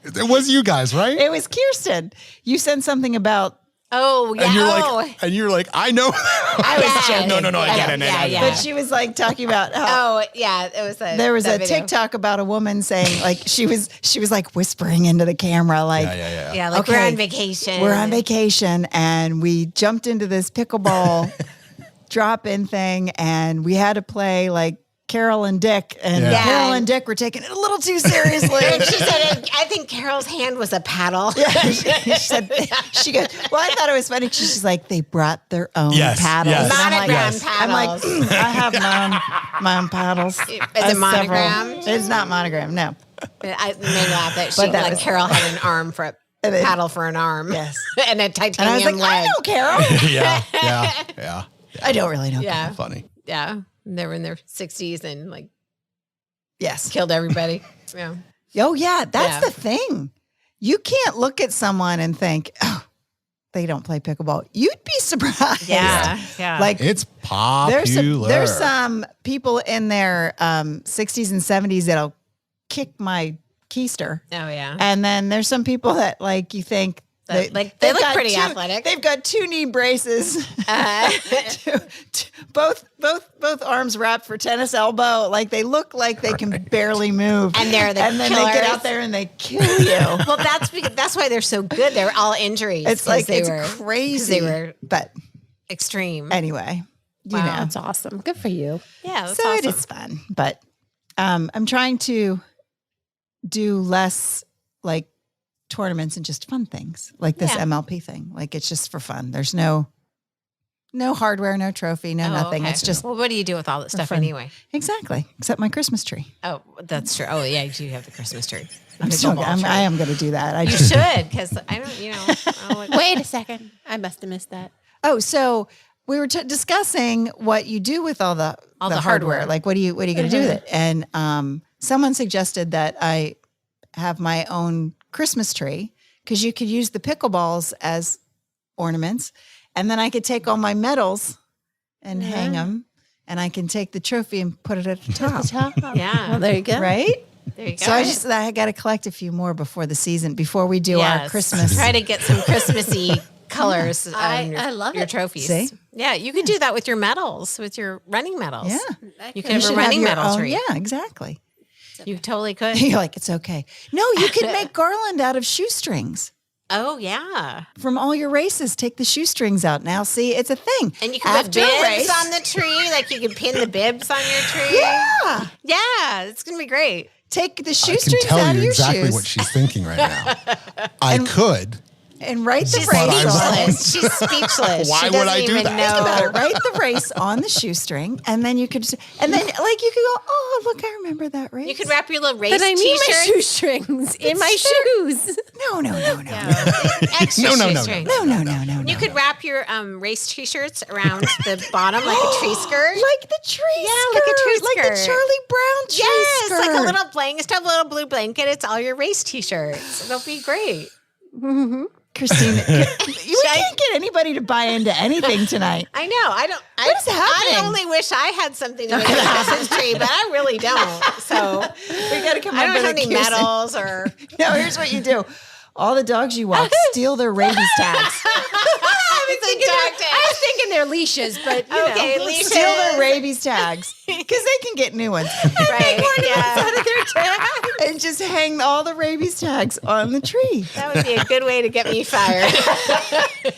It was you guys, right? it was Kirsten. You sent something about Oh, yeah. And you're like, I know. I was joking. No, I get it. Yeah. But she was like talking about how Oh, yeah. It was there was that a video. TikTok about a woman saying like she was like whispering into the camera like Yeah. Yeah, like we're Okay. on vacation. we're on vacation and we jumped into this pickleball drop-in thing and we had to play like Carol and Dick, and Yeah. Carol and Dick were taking it a little too seriously. And she said, I think Carol's hand was a paddle. Yeah, she said, she goes, well, I thought it was funny. She's like, they brought their own Yes, paddles. yes. And I'm like, Monogram I'm like, paddles. I have my own paddles. Is it monogram? It's not monogram, no. I made me laugh that she, But that like was- Carol had an arm for a And it- paddle for an arm. Yes. And a And I was titanium like, I leg. know Carol. Yeah. I don't really know. Yeah. Funny. Yeah. And they were in their 60s and like Yes. killed everybody. Yeah. Oh, yeah. That's Yeah. the thing. You can't look at someone and think, oh, they don't play pickleball. You'd be surprised. Yeah. Yeah. Like, It's popular. there's some people in their 60s and 70s that'll kick my keister. oh, yeah. And then there's some people that like you think They look they've got pretty athletic. They've got 2 knee braces, both arms wrapped for tennis elbow. Like they look like they can barely move. And they're the and then they get killers. out there and they kill you. Well, that's why they're so good. They're all injuries. It's like they it's were crazy. They were But extreme. anyway, you Wow. know. That's awesome. Good for you. Yeah, that's So awesome. it is fun, but I'm trying to do less like tournaments and just fun things like this Yeah. MLP thing. Like it's just for fun. There's no hardware, no trophy, no Oh, nothing. okay. It's just well, what do you do with all that stuff fun. anyway? exactly except my Christmas tree. Oh, that's true. Oh, yeah, you do have the Christmas tree. I'm still, Pickleball tree. I am going to do that. I You just, should, because I don't, I'll let- Wait a second. I must have missed that. oh, so we were discussing what you do with all the hardware. hardware. Like, what are you going to do with it? And someone suggested that I have my own Christmas tree because you could use the pickleballs as ornaments, and then I could take all my medals and hang them, and I can take the trophy and put it at the top. Yeah. Well, there you go. Right? There you go. So I got to collect a few more before the season, before we do our Yes. Christmas. Try to get some Christmassy colors on I love your it. trophies. See? Yeah, you could do that with your medals, with your running medals. Yeah. You could You have should a running your medal own- tree. Yeah, exactly. You totally could. You're like, it's okay. No, you can make garland out of shoestrings Oh, yeah. from all your races. Take the shoestrings out. Now, see, it's a thing. And you can put After a bibs race- on the tree. Like you can pin the bibs on your tree. Yeah. Yeah, it's going to be great. Take the I can shoestrings tell out of you your exactly shoes what she's thinking right now. I could. and write the She's race I on. won't. speechless. She's speechless. Why she would doesn't I do even that? know. Think about it. Write the race on the shoestring, and then you could, and then like you could go, oh, look, I remember that race. You could wrap your little race But I need my t-shirt. shoestrings in my shoes. No. Extra No. shoestrings. No. You could wrap your race t-shirts around the bottom like a tree skirt. Like the tree Yeah, skirt, like a tree like the skirt. Charlie Brown tree Yes, skirt. like a little blanket. Just have a little blue blanket. It's all your race t-shirts. It'll be great. Christina, you can't get anybody to buy into anything tonight. I know. I don't. What is happening? I only wish I had something to make a Christmas tree, but I really don't. So We got to come I up don't with have a any Kirsten- medals or. No, here's what you do. All the dogs you walk steal their rabies tags. I was thinking they're leashes, but you Okay, know. leashes. Steal their rabies tags because they can get new ones. Right. Yeah. Out of their tag and just hang all the rabies tags on the tree. That would be a good way to get me fired.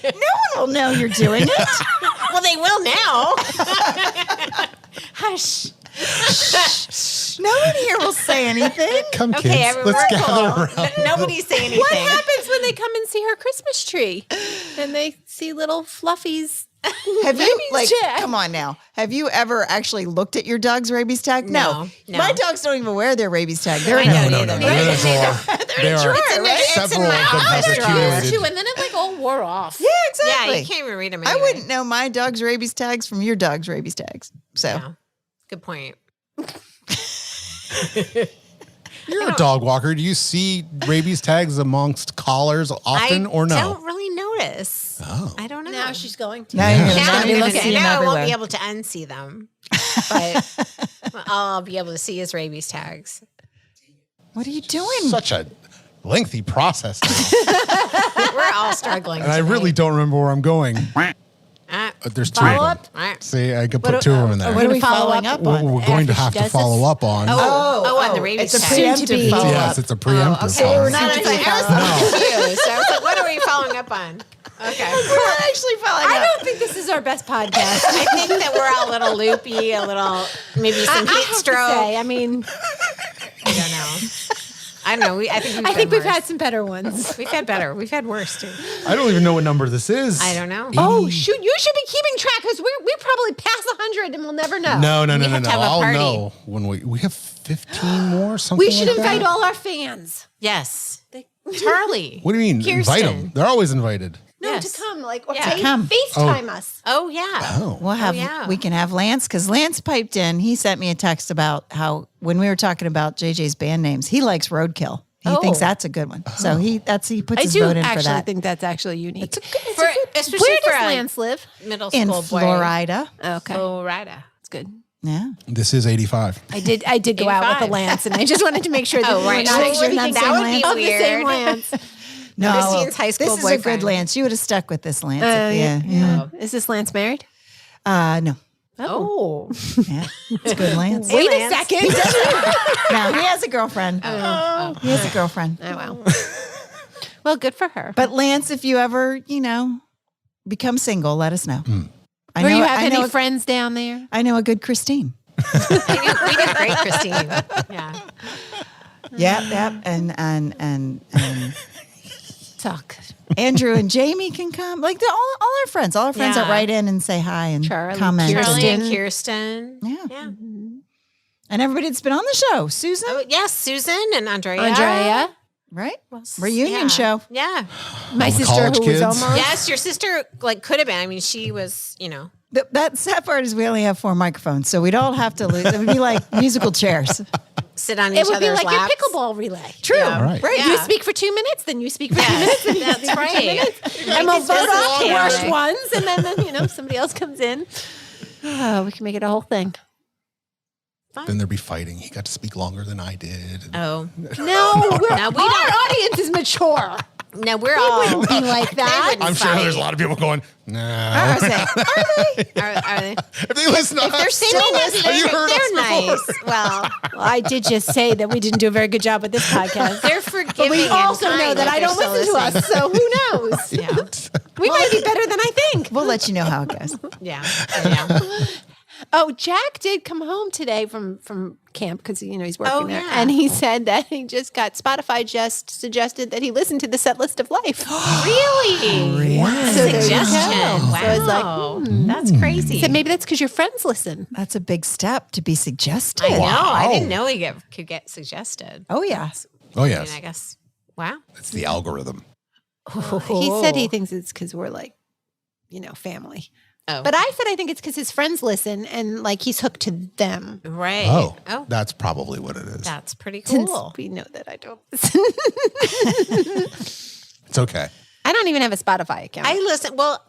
No one will know you're doing it. Well, they will now. Hush. No one here will say anything. Come, Okay, kids. everyone, Let's we're gather cool. around. Nobody's saying anything. What happens when they come and see her Christmas tree? And they see little fluffies. Have you like? tag. Come on now. Have you ever actually looked at your dog's rabies tag? No. My dogs don't even wear their rabies tag. They're I in know a- neither. There's Right? there are It's in my several of them have office drawer. accumulated. Too, and then it like all wore off. Yeah, Yeah, exactly. you can't even read them. I Anyway. wouldn't know my dog's rabies tags from your dog's rabies tags. So Yeah. Good point. You're a dog walker. Do you see rabies tags amongst collars often or no? I don't really notice. Oh. I don't know. Now she's going to. now you're Now gonna I'm be gonna looking see at them now I won't everywhere. be able to unsee them, but I'll be able to see his rabies tags. What are you doing? Such a lengthy process. We're all struggling. And I really don't remember where I'm going. There's two Follow of them. Right. See, I could put two of them in there. What are we follow following up up We're, on? we're going to after have she to does follow this? up on. Oh, on the rabies It's a tag. preemptive follow Yes, up. it's a preemptive Okay. follow-up. Not I was confused. So I was like, what are we following up on. Okay. We're actually following I up. don't think this is our best podcast. I think that we're all a little loopy, a little maybe some I heat have to stroke. say, I mean, I don't know. I don't know. I think we've had some better ones. We've had better. We've had worse too. I don't even know what number this is. I don't know. Oh shoot! You should be keeping track because we probably pass 100 and we'll never know. No. have to have a I'll party. know when we have 15 more. Something. We should like invite that. all our fans. Yes. Charlie. What do you mean? Invite Kirsten. them. They're always invited. No, Yes. to come, like, or Yeah. FaceTime us. Oh yeah. Oh. We'll have yeah. we can have Lance because Lance piped in. He sent me a text about how when we were talking about JJ's band names, he likes Roadkill. He thinks that's a good one. So he puts I his do vote in for actually that. think that's actually unique. Especially Where for does a Lance live? middle in school boy. Florida. Okay, Florida. that's good. Yeah. This is 85. I did go out with 85. a Lance, and I just wanted to make sure that Oh, we were right. not Make sure thinking that would be of the same weird. Lance. No, Christine's high school this is a boyfriend. good Lance. You would have stuck with this Lance. Yeah. Is this Lance married? No. Oh. Yeah. It's a good Lance. Hey, Wait a Lance. second. No, he has a girlfriend. He has a girlfriend. Oh wow. Well, good for her. But Lance, if you ever, become single, let us know. I Do you know- have I know- any friends down there? I know a good Christine. we did great, Christine. Yeah. Yep. And Talk. Andrew and Jamie can come. Like all our friends that Yeah. write in and say hi and Charlie, comment. Charlie Kirsten. and Kirsten. Yeah. Yeah. And everybody that's been on the show. Susan, Oh, yes, Susan and Andrea. Andrea, right? Well, Reunion yeah. show. Yeah. my the sister college who was kids. almost. Yes, your sister could have been. I mean, she was, That sad part is we only have 4 microphones, so we'd all have to lose. It would be like musical chairs. sit on It each would be other's like laps. your pickleball relay. True. Yeah. Right. Right. Yeah. You speak for 2 minutes, then you speak for 2 minutes, and you That's speak for 2 right. minutes, and we'll it's vote just off the long worst relay. ones, and then somebody else comes in. Oh, we can make it a whole thing. Then there'd be fighting. He got to speak longer than I did. Oh. No, No, we our don't. audience is mature. No, we're all. Wouldn't be like that. I'm sure there's a lot of people going, no. Are they? If they listen to They're us, singing us. have you heard They're us nice. before? Well, Well, I did just say that we didn't do a very good job with this podcast. they're forgiving. But we and also know kind that if I don't they're listen still to us, so who knows? Yeah. We might be better than I think. We'll let you know how it goes. Yeah. Yeah. Oh, Jack did come home today from camp because he's working Oh, there, yeah. and he said that he just got Spotify just suggested that he listen to the set list of life. Really? So there you Suggestion. go. Wow. So I was like, That's crazy. He said maybe that's because your friends listen. That's a big step to be suggested. I know. I Wow. didn't know he could get suggested. Oh, yeah. Oh, I yes. mean, I guess. Wow. It's the algorithm. He said he thinks it's because we're like, family. Oh. But I said I think it's because his friends listen and like he's hooked to them. Right. Oh, Oh, that's probably what it is. that's pretty Since cool. we know that I don't listen. It's okay. I don't even have a Spotify account. I listen. Well,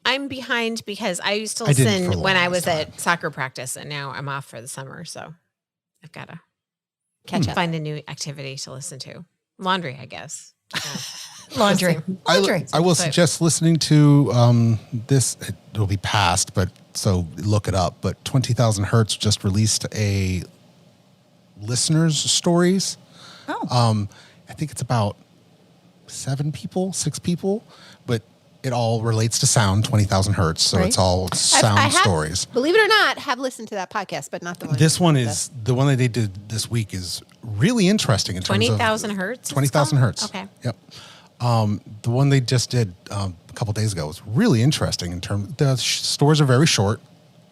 I'm behind because I used to I didn't for listen the when I longest was time. at soccer practice, and now I'm off for the summer, so I've got to catch up. find a new activity to listen to. Laundry, I guess. Laundry. Laundry. I will suggest listening to this. It will be past, but so look it up. But 20,000 Hertz just released a listeners stories. Oh. I think it's about 6 people, but it all relates to sound. 20,000 Hertz, so Right. it's all sound I have, stories. Believe it or not, have listened to that podcast, but not the one. This one is the one that they did this week is really interesting in terms of 20,000 hertz. it's 20,000 called? hertz. Okay. Yep. The one they just did a couple days ago was really interesting in terms. The stories are very short,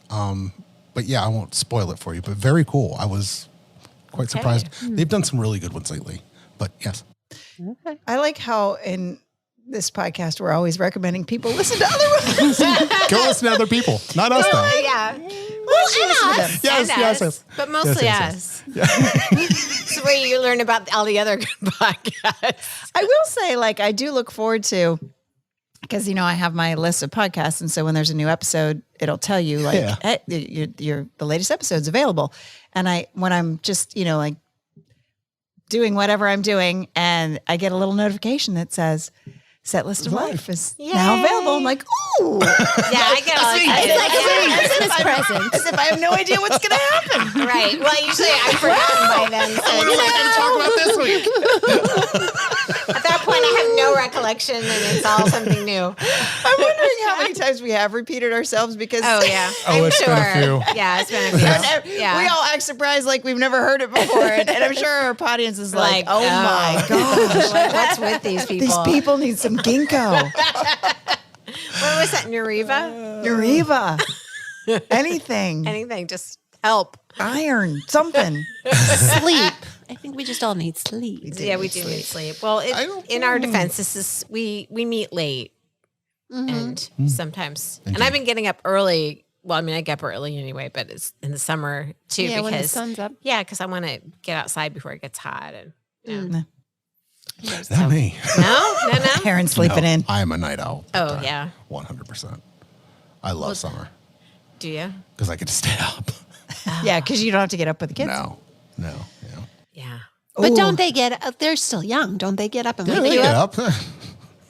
but yeah, I won't spoil it for you. But very cool. I was quite surprised. They've done some really good ones lately. But yes, I like how in this podcast we're always recommending people listen to other ones. go listen to other people, not us though. Yeah. Well, and us. Yes, And yes, us, yes. but mostly Yes, us. It's where you learn about all the other good podcasts. I will say, I do look forward to, because, I have my list of podcasts. And so when there's a new episode, it'll tell you, Yeah. hey, the latest episode's available. And when I'm just, doing whatever I'm doing, and I get a little notification that says, Set List of Life is now available. I'm like, ooh. Yeah, I get all excited. It's like a Christmas present. As if I have no idea what's going to happen. Right. Well, usually I've forgotten by then. So What are we going to talk about this week? at that point, when I have no recollection and it's all something new. I'm wondering how many times we have repeated ourselves because Oh yeah. Oh, it's been a few. Yeah, it's been a few. Yeah. we all act surprised like we've never heard it before. And I'm sure our audience is like, oh my gosh. What's with these people? These people need some ginkgo. What was that? Nuriva? Nuriva. Anything. Anything. Just help. Iron. Something. Sleep. I think we just all need sleep. Yeah, we do need sleep. Well, in our defense, this is we meet late, and sometimes, and I've been getting up early. Well, I mean, I get up early anyway, but it's in the summer too Yeah, because when the sun's up. Yeah, because I want to get outside before it gets hot. And Not me. no. Parents sleeping in. I am a night owl. Oh yeah. 100%. I love summer Do you? because I get to stay up. Yeah, because you don't have to get up with the kids. No. Yeah. But Ooh. don't they get? They're still young. Don't they get up and Yeah, wake they you get up? up.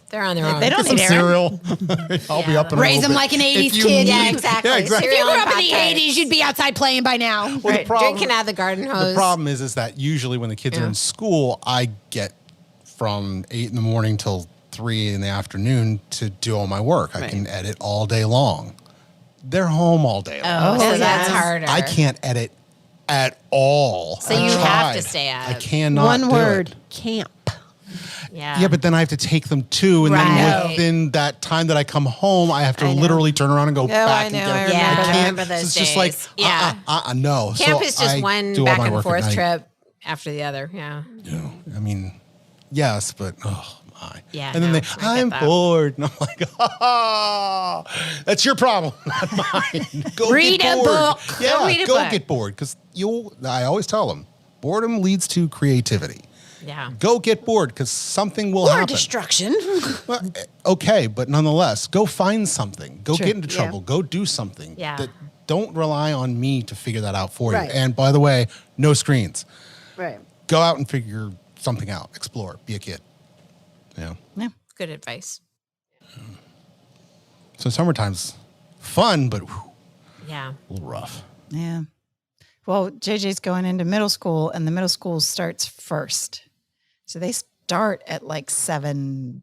They're on their own. They don't Some need Aaron. cereal. I'll be up in a Raise little them bit. like an 80s If you kid. need- Yeah, exactly. Yeah, exactly. If you Cereal grew and up in the Pop-Tarts. 80s, you'd be outside playing by now. Well, the problem, Drinking out of the garden hose. the problem is that usually when the kids are in school, I get from 8 in the morning till 3 in the afternoon to do all my work. I can edit all day long. They're home all day long. Oh, so yeah. that's harder. I can't edit at all. So I you have to tried. stay up. I cannot One do word: it. camp. Yeah. Yeah, but then I have to take them too, and Right. then within that time that I come home, I have to literally turn around and go back I and know, get I them. Yeah, I can't. remember So those it's just like, days. Yeah. no. Camp So is just I one do all back my and work at forth night. trip after the other. Yeah. I mean, yes, but oh my. Yeah, And then no, they, I get I'm that. bored, and I'm like, that's your problem, not mine. Go Read get a bored. book. Yeah, Go read a go book. get bored because I always tell them, boredom leads to creativity. Yeah. Go get bored because something will Or happen. destruction. Well, okay, but nonetheless, go find something. Go Sure. get into trouble. Go do something. Yeah. Don't rely on me to figure that out for Right. you. And by the way, no screens. Right. Go out and figure something out. Explore. Be a kid. Yeah. Yeah. Good advice. So summertime's fun, but whew, Yeah. a little rough. Yeah. Well, JJ's going into middle school, and the middle school starts first. So they start at like 7:30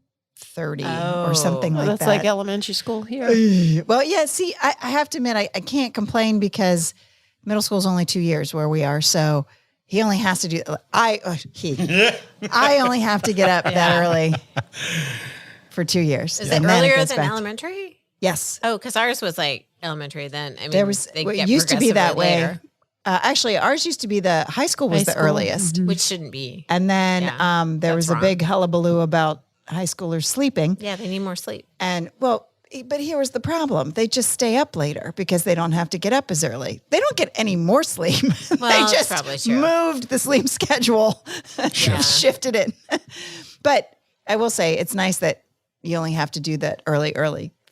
or something Well, like that's that. like elementary school here. Well, yeah, see, I have to admit, I can't complain because middle school is only 2 years where we are. So he only has to do, I only have to get up that early for 2 years. Is And it then earlier goes than back. elementary? Yes. Oh, because ours was like elementary then. I mean, There was, they well, it get used to be that progressively way. later, Actually, ours used to be the high school was High the school. earliest. which shouldn't be. And then Yeah, there that's was a wrong. big hullabaloo about high schoolers sleeping. Yeah, they need more sleep. And well, but here was the problem. They just stay up later because they don't have to get up as early. They don't get any more sleep. Well, they that's just probably true. moved the sleep schedule, shifted it. But I will say it's nice that you only have to do that early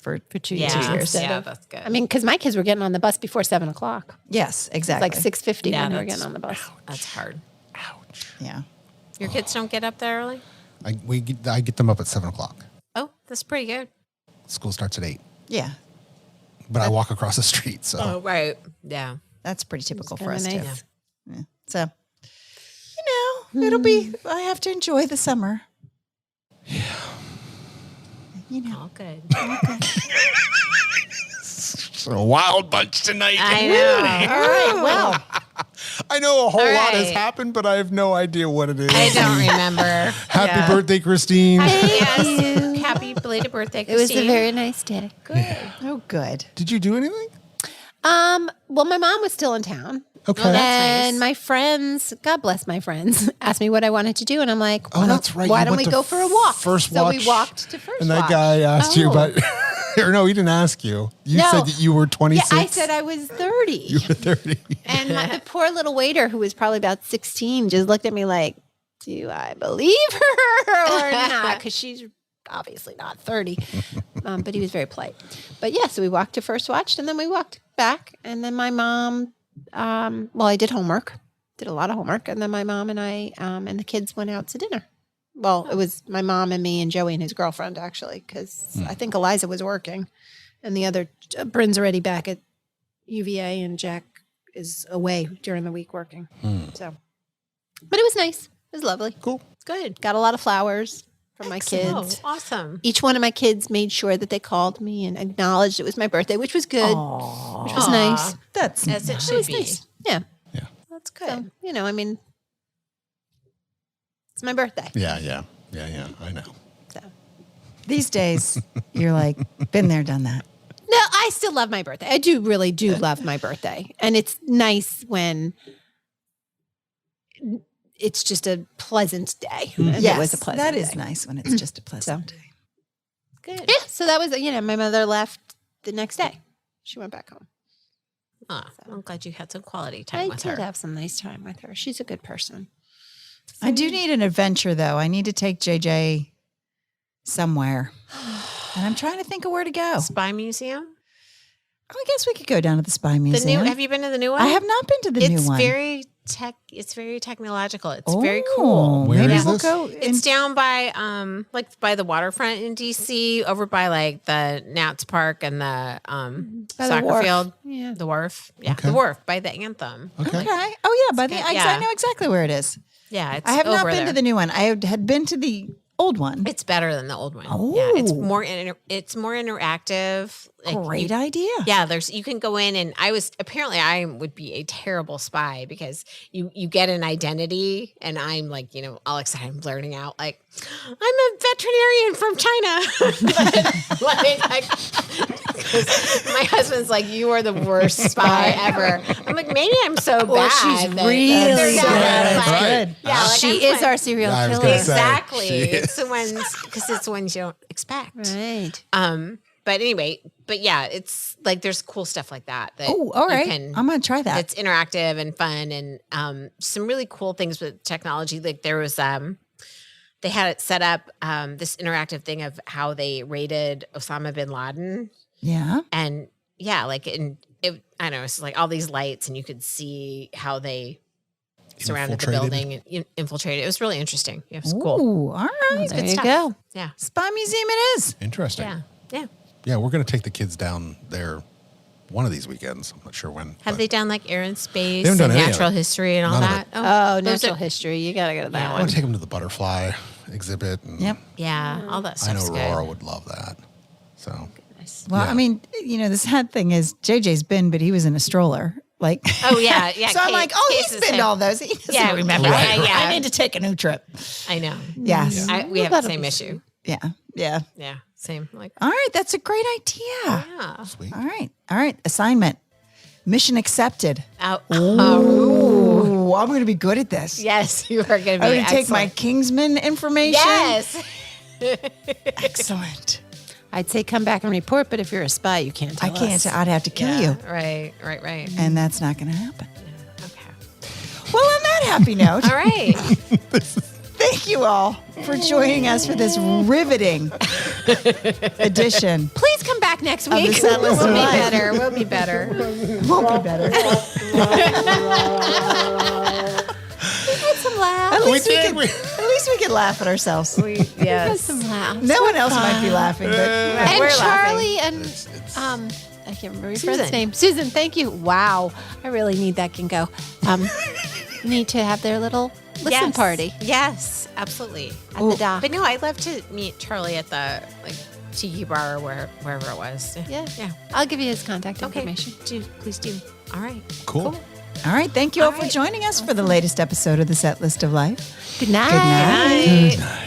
for 2 Yeah, years. instead yeah, of- that's good. I mean, because my kids were getting on the bus before 7 o'clock. Yes, It's exactly. like 6:50 Yeah, when they were that's- getting on the bus. that's hard. Yeah. Your kids don't get up that early? I get them up at 7 o'clock. Oh, that's pretty good. School starts at 8. Yeah. But I walk across the street, so Oh, right. Yeah. That's pretty typical for kinda us too. nice. Yeah. So, it'll be, I have to enjoy the summer. All good. it's a wild bunch tonight. I know. All right. Well, I know a whole All lot has right. happened, but I have no idea what it is. I don't remember. Happy birthday, Christine. Yes. Happy belated birthday, It was Christine. a very nice day. good. oh, good. Did you do anything? Well, my mom was still in town. Okay. Well, that's And nice. my friends, God bless my friends, asked me what I wanted to do. And I'm like, Oh, that's right. Why You don't went we to go for a walk? First so Watch, we walked to First and that Watch. guy asked you Oh. about, or no, he didn't ask you. You No. said that you were Yeah, 26. I said I was 30. you were 30. And the poor little waiter, who was probably about 16, just looked at me like, do I believe her or not? Because she's obviously not 30. But he was very polite. But yeah, so we walked to First Watch, and then we walked back. And then my mom, I did homework, did a lot of homework. And then my mom and I and the kids went out to dinner. Well, it was my mom and me and Joey and his girlfriend, actually, because I think Eliza was working. And the other, Bryn's already back at UVA, and Jack is away during the week working. So, but it was nice. It was lovely. Cool. Good. Got a lot of flowers. from my Excellent. kids. Oh, awesome. Each one of my kids made sure that they called me and acknowledged it was my birthday, which was good, which was nice. That's As it It should was be. nice. Yeah. That's good. So, I mean, it's my birthday. Yeah. I know. So. these days. You're like, been there, done that. No, I still love my birthday. I really do love my birthday. And it's nice when it's just a pleasant day. And it was a pleasant that day. is nice when it's just a pleasant day. Good. Yeah, so that was, my mother left the next day. She went back home. Ah, I'm glad you had some quality time I with did her. have some nice time with her. She's a good person. I do need an adventure, though. I need to take JJ somewhere. And I'm trying to think of where to go. Spy Museum. I guess we could go down to the Spy The Museum. new. Have you been to the new one? I have not been to the new one. It's very technological. It's very cool. Where Maybe is we'll this? go. It's down by by the waterfront in DC, over by like the Nats Park and the By the soccer wharf. field. Yeah. The wharf. Yeah. Okay. The wharf by the Anthem. Okay. Okay. Oh yeah, good. I Yeah. know exactly where it is. Yeah, it's I have not over been there. to the new one. I had been to the old one. It's better than the old one. Yeah, it's Oh. more interactive. Like, Great you- idea. Yeah, you can go in, and I would be a terrible spy because you get an identity, and I'm like, all excited, I'm blurting out like, I'm a veterinarian from China. My husband's like, you are the worst spy ever. I'm like, maybe I'm so Well, bad. she's that- really They're not good. like- Right. Yeah, like, She I'm is fine. our serial I was killer. gonna say. Exactly. She It's the ones because it's the ones you don't expect. Right. But anyway, yeah, it's like there's cool stuff like that. Oh, all right. I'm gonna try that. It's interactive and fun, and some really cool things with technology. Like there was they had it set up this interactive thing of how they raided Osama bin Laden, Yeah. and yeah, like I don't know, it's like all these lights, and you could see how they surrounded the Infiltrated. building and infiltrated. It was really interesting. It was cool. Ooh, all right. There good you stuff. go. Yeah, Spy Museum it is. Interesting. yeah. Yeah, we're going to take the kids down there one of these weekends. I'm not sure when. Have but- they done like air and space, They haven't done and any of natural it. history, and all None of that? it. Oh, those natural are- history. You got to go to that Yeah. I one. want to take them to the butterfly exhibit. And Yep. Yeah, all that I know stuff's Aurora good. would love that. So, Well, Yeah. I mean, the sad thing is JJ's been, but he was in a stroller. Like, Oh yeah, yeah. so I'm like, oh, Case he's is been him. to all those. He doesn't Yeah, remember. right, yeah. I need to take a new trip. I know. Yes. We have the that'll same be issue. Yeah. Yeah. Yeah, same. Like, All right. That's a great idea. yeah. sweet. All right. All right. Assignment. Mission accepted. Oh, Ooh, I'm going to be good at this. yes, you are going to be. I'm going to take my excellent. Kingsman information. Yes. Excellent. I'd say come back and report, but if you're a spy, you can't I tell can't. us. I'd have to kill Yeah, you. Right. And that's not going to happen. Okay. Well, on that happy note, All right. thank you all for joining us for this riveting edition. Please come back next Of the week. Set List We'll of be Life. better. We'll be better. Won't be better. Some laughs. At least we did. could. At least we could laugh at ourselves. Yes. Some laughs. No one else might be laughing, but And We're Charlie It's- and I can't remember your Susan. friend's name. Susan, thank you. Wow, I really need that ginkgo. Need to have their little listen Yes. party Yes, absolutely. at the dock. But no, I'd love to meet Charlie at the tiki bar or wherever it was. Yeah. Yeah. I'll give you his contact Okay. information. Please do. All right. Cool. all right. Thank you all All for right. joining us for the latest episode of the Set List of Life. Good night. Good night. Good night.